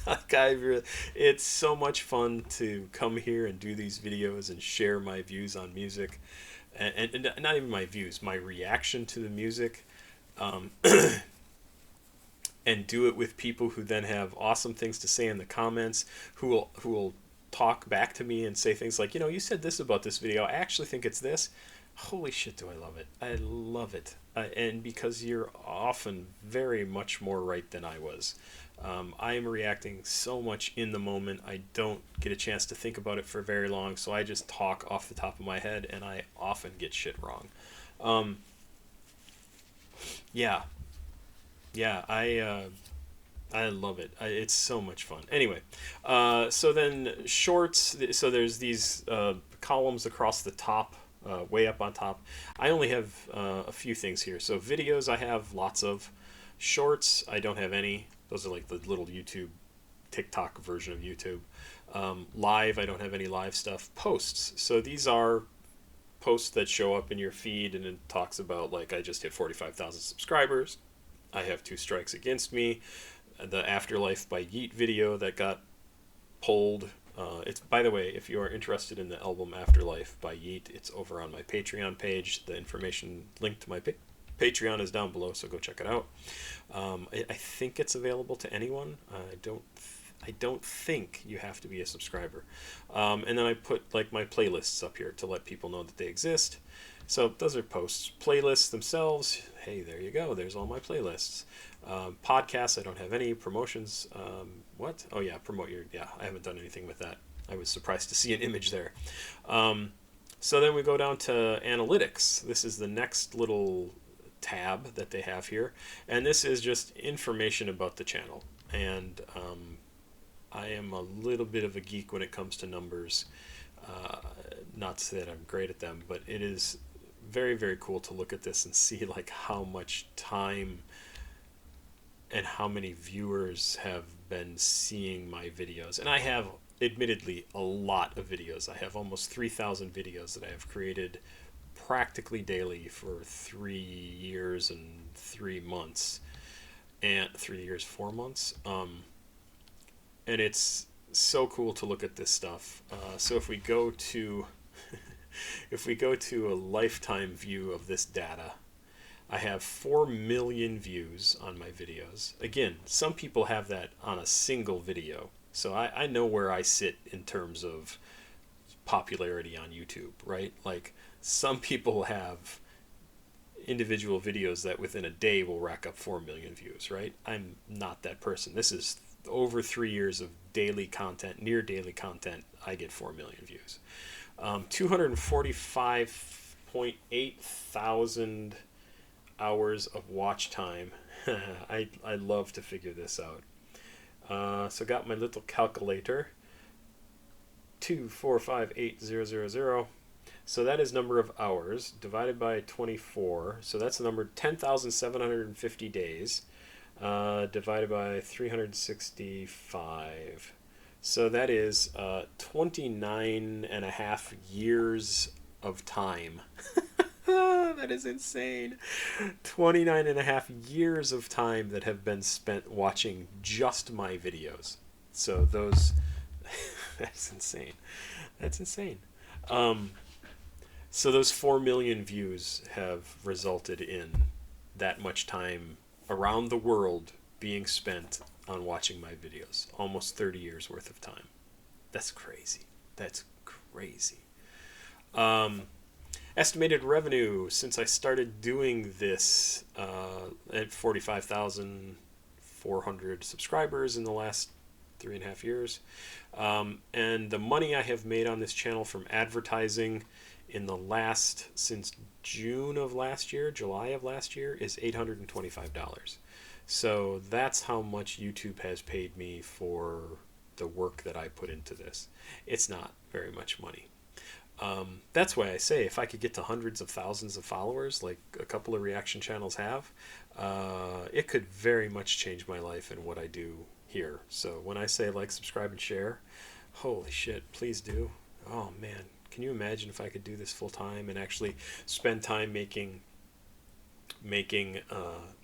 Like, it's so much fun to come here and do these videos and share my views on music. And not even my views, my reaction to the music. And do it with people who then have awesome things to say in the comments, who will talk back to me and say things like, you said this about this video. I actually think it's this. Holy shit, do I love it. I love it. And because you're often very much more right than I was. I am reacting so much in the moment. I don't get a chance to think about it for very long, so I just talk off the top of my head, and I often get shit wrong. Um, yeah, yeah, I love it. It's so much fun. Anyway, so then shorts. So there's these columns across the top, way up on top. I only have a few things here. So videos, I have lots of. Shorts, I don't have any. Those are like the little YouTube, TikTok version of YouTube. Live, I don't have any live stuff. Posts. So these are posts that show up in your feed, and it talks about, like, I just hit 45,000 subscribers. I have 2 strikes against me. The Afterlife by Yeet video that got pulled. It's, by the way, if you are interested in the album Afterlife by Yeet, it's over on my Patreon page. The information linked to my Patreon is down below, so go check it out. I think it's available to anyone. I don't think you have to be a subscriber. And then I put like my playlists up here to let people know that they exist. So those are posts. Playlists themselves, hey, there you go. There's all my playlists. Podcasts, I don't have any. Promotions, what? Oh yeah, promote your, yeah, I haven't done anything with that. I was surprised to see an image there. So then we go down to analytics. This is the next little tab that they have here. And this is just information about the channel. And I am a little bit of a geek when it comes to numbers. Not to say that I'm great at them, but it is very, very cool to look at this and see like how much time and how many viewers have been seeing my videos. And I have, admittedly, a lot of videos. I have almost 3,000 videos that I have created practically daily for 3 years and 3 months. And 3 years, 4 months. And it's so cool to look at this stuff. So if we go to if we go to a lifetime view of this data, I have 4 million views on my videos. Again, some people have that on a single video. So I know where I sit in terms of popularity on YouTube, right? Like, some people have individual videos that within a day will rack up 4 million views, right? I'm not that person. This is over 3 years of daily content, near daily content. I get 4 million views. 245.8 thousand hours of watch time. I love to figure this out. So got my little calculator. 2458000. So that is number of hours divided by 24. So that's the number 10,750 days divided by 365. So that is 29 and a half years of time. That is insane. 29 and a half years of time that have been spent watching just my videos. So those, that's insane. That's insane. So those 4 million views have resulted in that much time around the world being spent on watching my videos. Almost 30 years worth of time. That's crazy. That's crazy. Estimated revenue since I started doing this at 45,400 subscribers in the last 3.5 years. And the money I have made on this channel from advertising in the last, since June of last year, July of last year, is $825. So that's how much YouTube has paid me for the work that I put into this. It's not very much money. That's why I say if I could get to hundreds of thousands of followers, like a couple of reaction channels have, it could very much change my life and what I do here. So when I say like, subscribe, and share, holy shit, please do. Oh man, can you imagine if I could do this full time and actually spend time making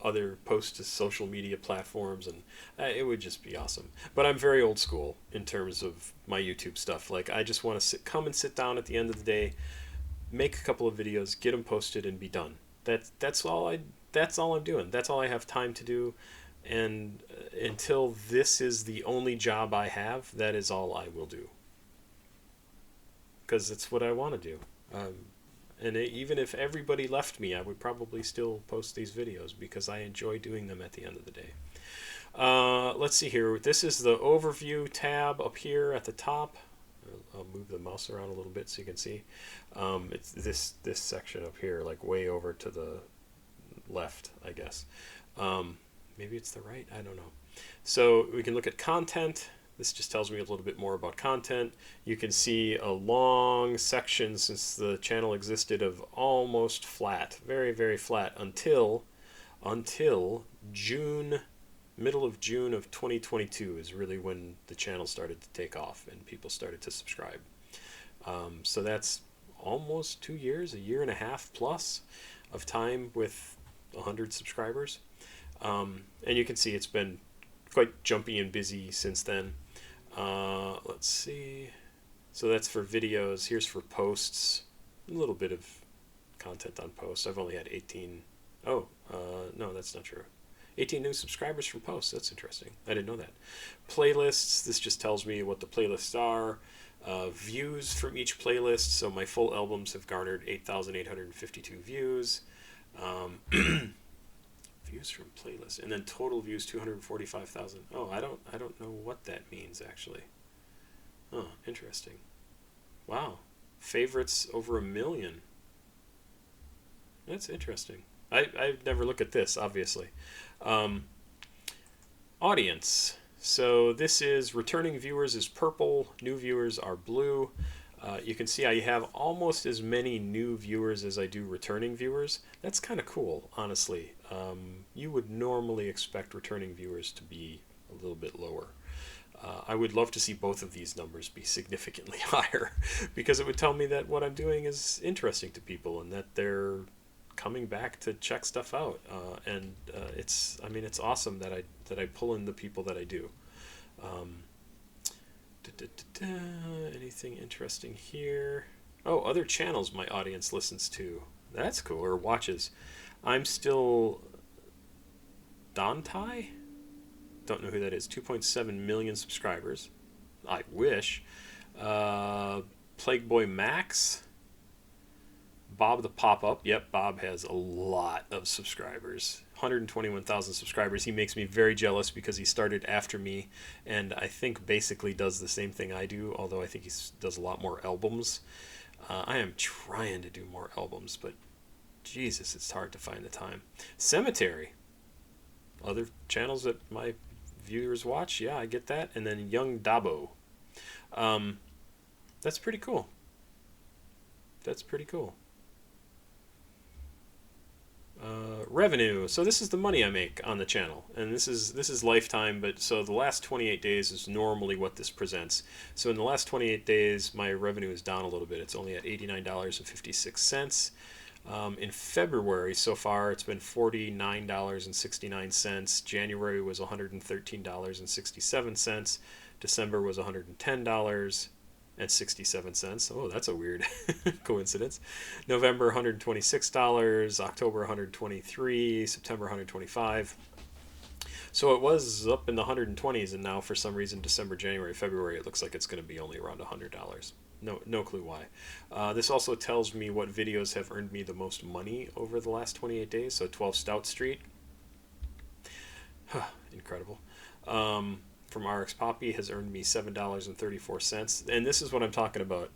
other posts to social media platforms, and it would just be awesome. But I'm very old school in terms of my YouTube stuff. Like, I just want to come and sit down at the end of the day, make a couple of videos, get them posted, and be done. That's all I'm doing. That's all I have time to do. And until this is the only job I have, that is all I will do, because it's what I want to do. And even if everybody left me, I would probably still post these videos because I enjoy doing them at the end of the day. Let's see here. This is the overview tab up here at the top. I'll move the mouse around a little bit so you can see. It's this section up here, like way over to the left, I guess. Maybe it's the right, I don't know. So we can look at content. This just tells me a little bit more about content. You can see a long section since the channel existed of almost flat, very, very flat until June, middle of June of 2022 is really when the channel started to take off and people started to subscribe. So that's almost 2 years, a year and a half plus of time with 100 subscribers. And you can see it's been quite jumpy and busy since then. Let's see. So that's for videos. Here's for posts. A little bit of content on posts. I've only had 18. Oh, no, that's not true. 18 new subscribers from posts. That's interesting. I didn't know that. Playlists. This just tells me what the playlists are. Views from each playlist. So my full albums have garnered 8,852 views. Views from playlists, and then total views 245,000. Oh, I don't know what that means actually. Oh, interesting. Wow, favorites over 1 million. That's interesting. I never look at this obviously. Audience. So this is returning viewers is purple, new viewers are blue. You can see I have almost as many new viewers as I do returning viewers. That's kind of cool, honestly. You would normally expect returning viewers to be a little bit lower. I would love to see both of these numbers be significantly higher because it would tell me that what I'm doing is interesting to people and that they're coming back to check stuff out. It's awesome that I pull in the people that I do. Anything interesting here? Oh, other channels my audience listens to. That's cool, or watches. I'm still Dantai? Don't know who that is. 2.7 million subscribers. I wish. Plague Boy Max. Bob the Pop-Up. Yep, Bob has a lot of subscribers. 121,000 subscribers. He makes me very jealous because he started after me and I think basically does the same thing I do, although I think he does a lot more albums. I am trying to do more albums, but Jesus, it's hard to find the time. Cemetery. Other channels that my viewers watch. Yeah, I get that. And then Young Dabo. That's pretty cool. That's pretty cool. Revenue. So this is the money I make on the channel, and this is lifetime. But so the last 28 days is normally what this presents. So in the last 28 days, my revenue is down a little bit. It's only at $89.56. In February so far, it's been $49.69. January was $113.67. December was $110.67. Oh, that's a weird coincidence. November $126, October $123, September $125. So it was up in the 120s, and now for some reason December, January, February it looks like it's going to be only around $100. No clue why. This also tells me what videos have earned me the most money over the last 28 days. So 12 Stout Street. Incredible. From RX Poppy has earned me $7.34. And this is what I'm talking about.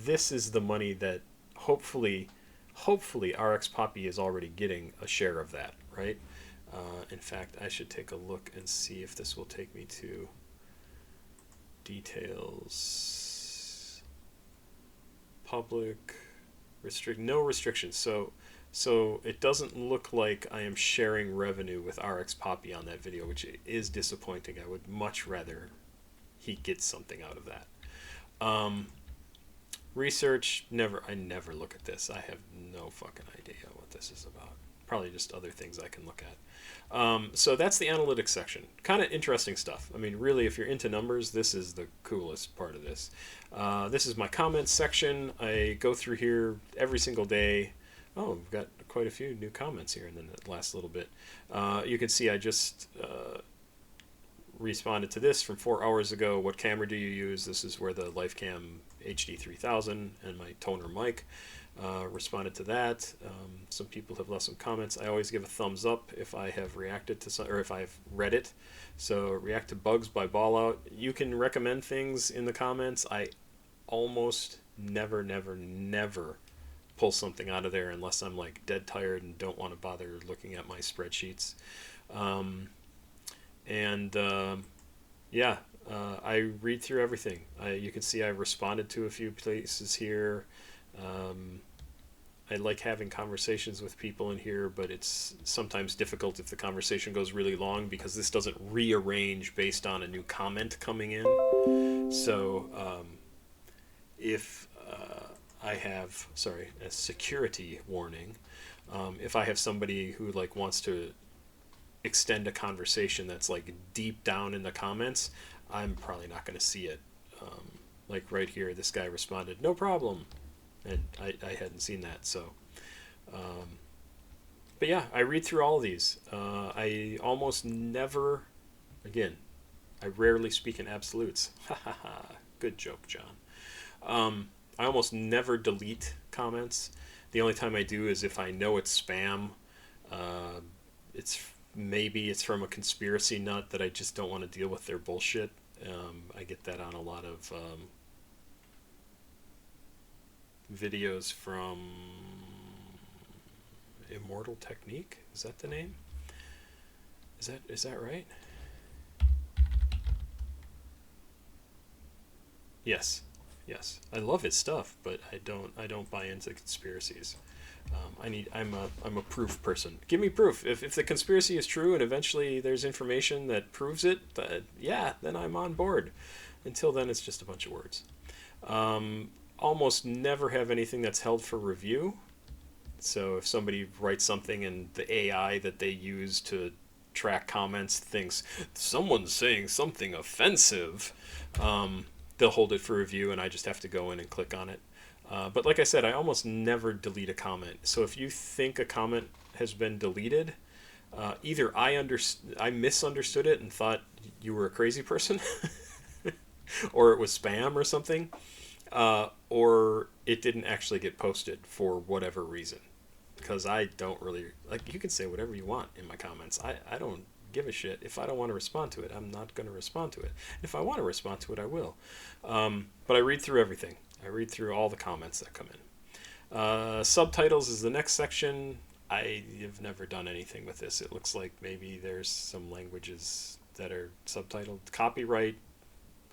This is the money that hopefully RX Poppy is already getting a share of that, right? In fact, I should take a look and see if this will take me to details. Public, no restrictions. So it doesn't look like I am sharing revenue with RX Poppy on that video, which is disappointing. I would much rather he gets something out of that. Research, I never look at this. I have no fucking idea what this is about. Probably just other things I can look at. So that's the analytics section. Kind of interesting stuff. I mean, really, if you're into numbers, this is the coolest part of this. This is my comments section. I go through here every single day. Oh, we've got quite a few new comments here in the last little bit. You can see I just responded to this from 4 hours ago. What camera do you use? This is where the LifeCam HD 3000 and my toner mic. responded to that. Some people have left some comments. I always give a thumbs up if I have reacted to some, or if I've read it. So React to Bugs by Ballout. You can recommend things in the comments. I almost never pull something out of there unless I'm like dead tired and don't want to bother looking at my spreadsheets. Um, and yeah, I read through everything. You can see I responded to a few places here. Um, I like having conversations with people in here, but it's sometimes difficult if the conversation goes really long because this doesn't rearrange based on a new comment coming in. So if I have, sorry, a security warning, if I have somebody who like wants to extend a conversation that's like deep down in the comments, I'm probably not going to see it. Like right here, this guy responded, "No problem," and I hadn't seen that. So, but yeah, I read through all of these. I almost never, again, I rarely speak in absolutes. Ha ha ha. Good joke, John. I almost never delete comments. The only time I do is if I know it's spam. It's maybe it's from a conspiracy nut that I just don't want to deal with their bullshit. I get that on a lot of videos from Immortal Technique. Is that the name? Is that right? Yes, yes. I love his stuff, but I don't buy into conspiracies. I'm a proof person. Give me proof. If the conspiracy is true and eventually there's information that proves it, yeah, then I'm on board. Until then, it's just a bunch of words. Almost never have anything that's held for review. So if somebody writes something and the AI that they use to track comments thinks someone's saying something offensive, they'll hold it for review, and I just have to go in and click on it. But like I said, I almost never delete a comment. So if you think a comment has been deleted, either I misunderstood it and thought you were a crazy person, or it was spam or something, or it didn't actually get posted for whatever reason. Because I don't really, like, you can say whatever you want in my comments. I don't give a shit. If I don't want to respond to it, I'm not going to respond to it. If I want to respond to it, I will. But I read through everything. I read through all the comments that come in. Subtitles is the next section. I have never done anything with this. It looks like maybe there's some languages that are subtitled. Copyright,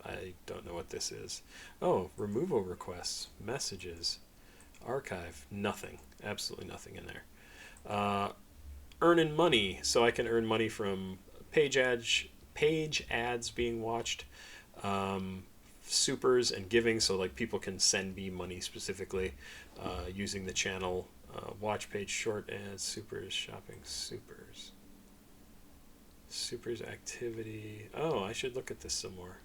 I don't know what this is. Oh, removal requests, messages, archive, nothing. Absolutely nothing in there. Earning money, so I can earn money from page ads being watched, supers and giving, so like people can send me money specifically using the channel. Watch page, short ads, supers, shopping, supers activity. Oh, I should look at this some more.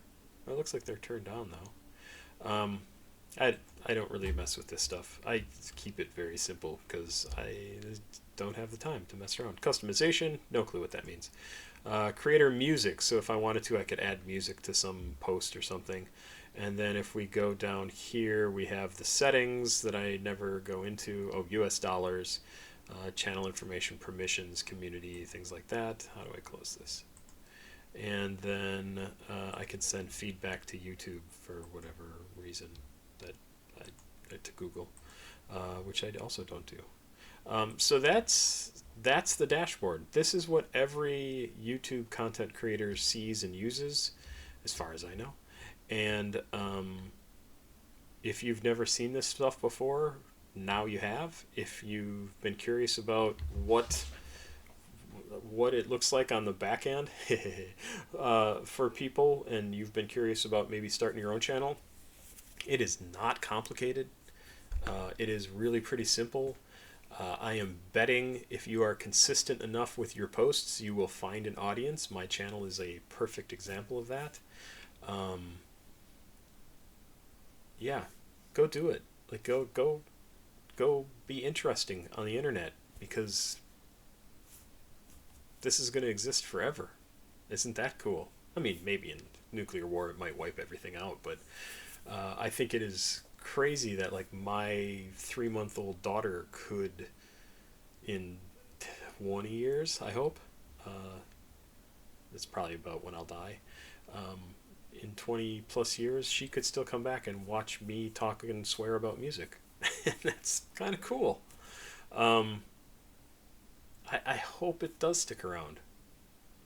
It looks like they're turned on though. I don't really mess with this stuff. I keep it very simple because I don't have the time to mess around. Customization, no clue what that means. Creator music, so if I wanted to, I could add music to some post or something. And then if we go down here, we have the settings that I never go into. Oh, US dollars, channel information, permissions, community, things like that. How do I close this? And then I can send feedback to YouTube for whatever reason that to Google, which I also don't do. So that's the dashboard. This is what every YouTube content creator sees and uses, as far as I know. And if you've never seen this stuff before, now you have. If you've been curious about what it looks like on the back end for people, and you've been curious about maybe starting your own channel, it is not complicated. It is really pretty simple. I am betting if you are consistent enough with your posts, you will find an audience. My channel is a perfect example of that. Yeah, go do it. Like go be interesting on the internet, because this is going to exist forever. Isn't that cool? I mean, maybe in nuclear war it might wipe everything out, but I think it is crazy that like my 3-month-old daughter could, in 20 years, I hope. It's probably about when I'll die. Um, in 20 plus years, she could still come back and watch me talk and swear about music. And that's kind of cool. Um, I hope it does stick around.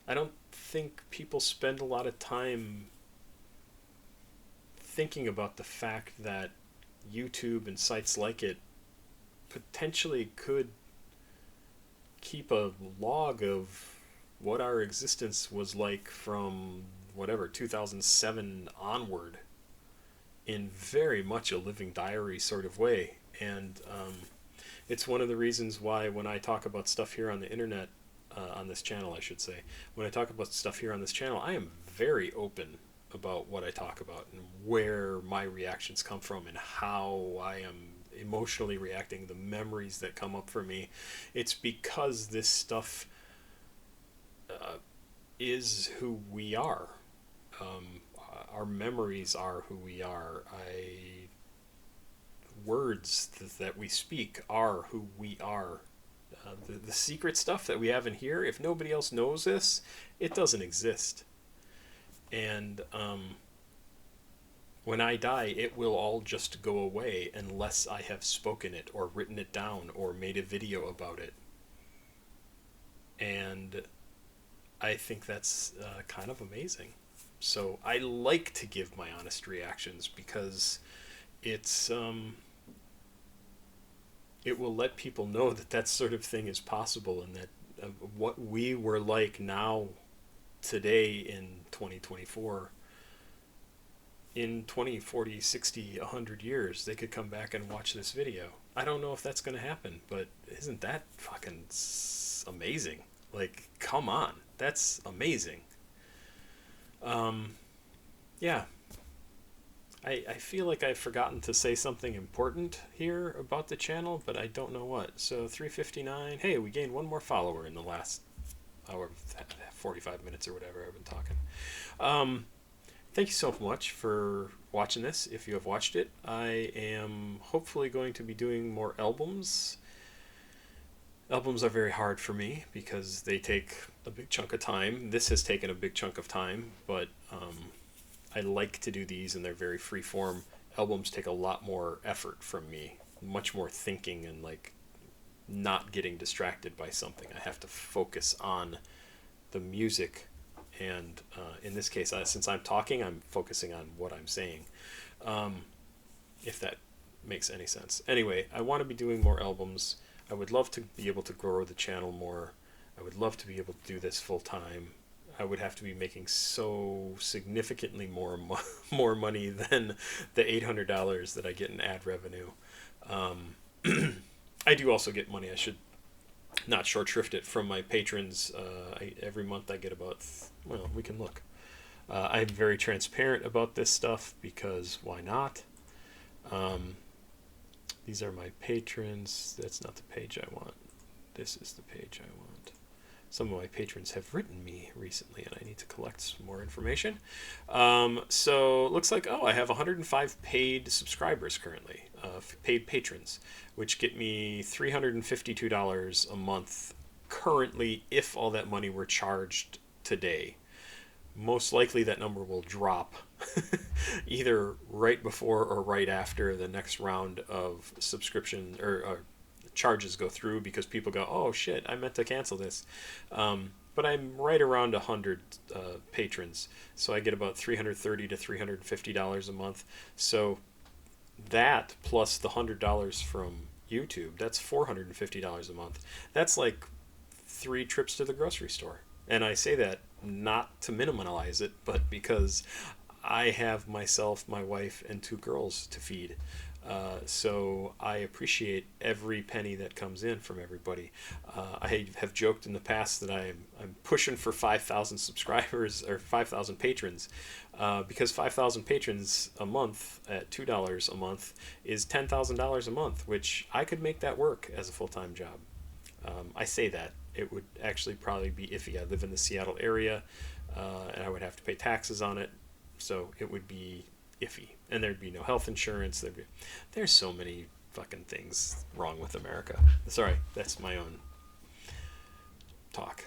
I don't think people spend a lot of time thinking about the fact that YouTube and sites like it potentially could keep a log of what our existence was like from whatever 2007 onward in very much a living diary sort of way. And it's one of the reasons why when I talk about stuff here on the internet, on this channel, I should say, when I talk about stuff here on this channel, I am very open about what I talk about and where my reactions come from and how I am emotionally reacting, the memories that come up for me. It's because this stuff is who we are. Um, our memories are who we are. Words that we speak are who we are. The secret stuff that we have in here, if nobody else knows this, it doesn't exist. And when I die, it will all just go away unless I have spoken it or written it down or made a video about it. And I think that's kind of amazing. So I like to give my honest reactions because it's it will let people know that that sort of thing is possible, and that what we were like now today in 2024, in 20, 40, 60, 100 years, they could come back and watch this video. I don't know if that's going to happen, but isn't that fucking amazing? Like, come on. That's amazing. Yeah. I feel like I've forgotten to say something important here about the channel, but I don't know what. So 359. Hey, we gained one more follower in the last hour, 45 minutes or whatever I've been talking. Thank you so much for watching this. If you have watched it, I am hopefully going to be doing more albums. Albums are very hard for me because they take a big chunk of time. This has taken a big chunk of time, but I like to do these and they're very free form. Albums take a lot more effort from me, much more thinking and like not getting distracted by something. I have to focus on the music, and in this case, since I'm talking, I'm focusing on what I'm saying, if that makes any sense. Anyway, I want to be doing more albums. I would love to be able to grow the channel more. I would love to be able to do this full time. I would have to be making so significantly more money than the $800 that I get in ad revenue. I do also get money. I should not short shrift it from my patrons. Every month I get about, well, we can look. I'm very transparent about this stuff because why not? These are my patrons. That's not the page I want. This is the page I want. Some of my patrons have written me recently, and I need to collect some more information. So it looks like, I have 105 paid subscribers currently, paid patrons, which get me $352 a month currently if all that money were charged today. Most likely that number will drop either right before or right after the next round of subscription or charges go through, because people go, oh shit, I meant to cancel this. But I'm right around 100 patrons, so I get about $330 to $350 a month. So that plus the $100 from YouTube, that's $450 a month. That's like 3 trips to the grocery store. And I say that not to minimalize it, but because I have myself, my wife, and 2 girls to feed. So I appreciate every penny that comes in from everybody. I have joked in the past that I'm pushing for 5,000 subscribers or 5,000 patrons, because 5,000 patrons a month at $2 a month is $10,000 a month, which I could make that work as a full-time job. I say that. It would actually probably be iffy. I live in the Seattle area, and I would have to pay taxes on it, so it would be iffy, and there'd be no health insurance. There's so many fucking things wrong with America. Sorry, that's my own talk.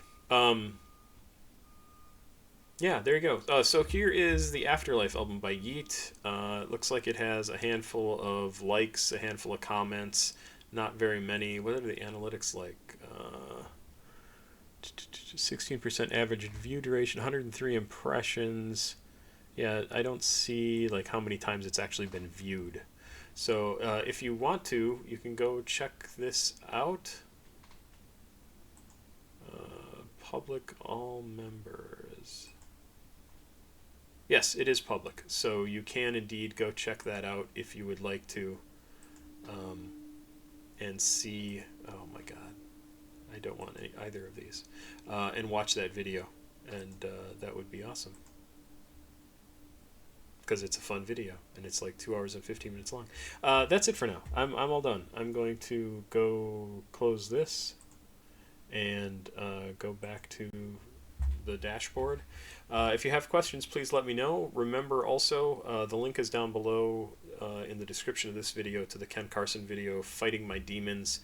Yeah, there you go. So here is the Afterlife album by Yeet. It looks like it has a handful of likes, a handful of comments, not very many. What are the analytics like? 16% average view duration, 103 impressions. Yeah, I don't see like how many times it's actually been viewed. So if you want to, you can go check this out. Public all members. Yes, it is public, so you can indeed go check that out if you would like to, and see. Oh my God, I don't want either of these, and watch that video, and that would be awesome because it's a fun video and it's like 2 hours and 15 minutes long. That's it for now. I'm all done. I'm going to go close this and go back to the dashboard. If you have questions, please let me know. Remember also, the link is down below in the description of this video to the Ken Carson video, Fighting My Demons.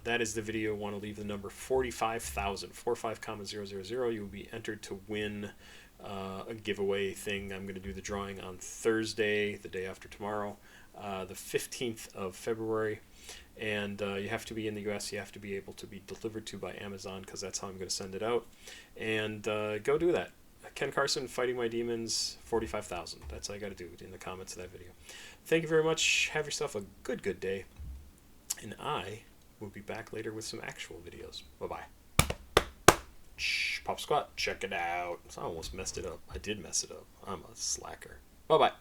That is the video. Want to leave the number 45,000, 45,000. You will be entered to win a giveaway thing. I'm going to do the drawing on Thursday, the day after tomorrow, the 15th of February. And you have to be in the U.S. You have to be able to be delivered to by Amazon, because that's how I'm going to send it out. And go do that. Ken Carson, Fighting My Demons, 45,000. That's all you got to do in the comments of that video. Thank you very much. Have yourself a good day. And I will be back later with some actual videos. Bye-bye. Pop Squat, check it out. I almost messed it up. I did mess it up. I'm a slacker. Bye-bye.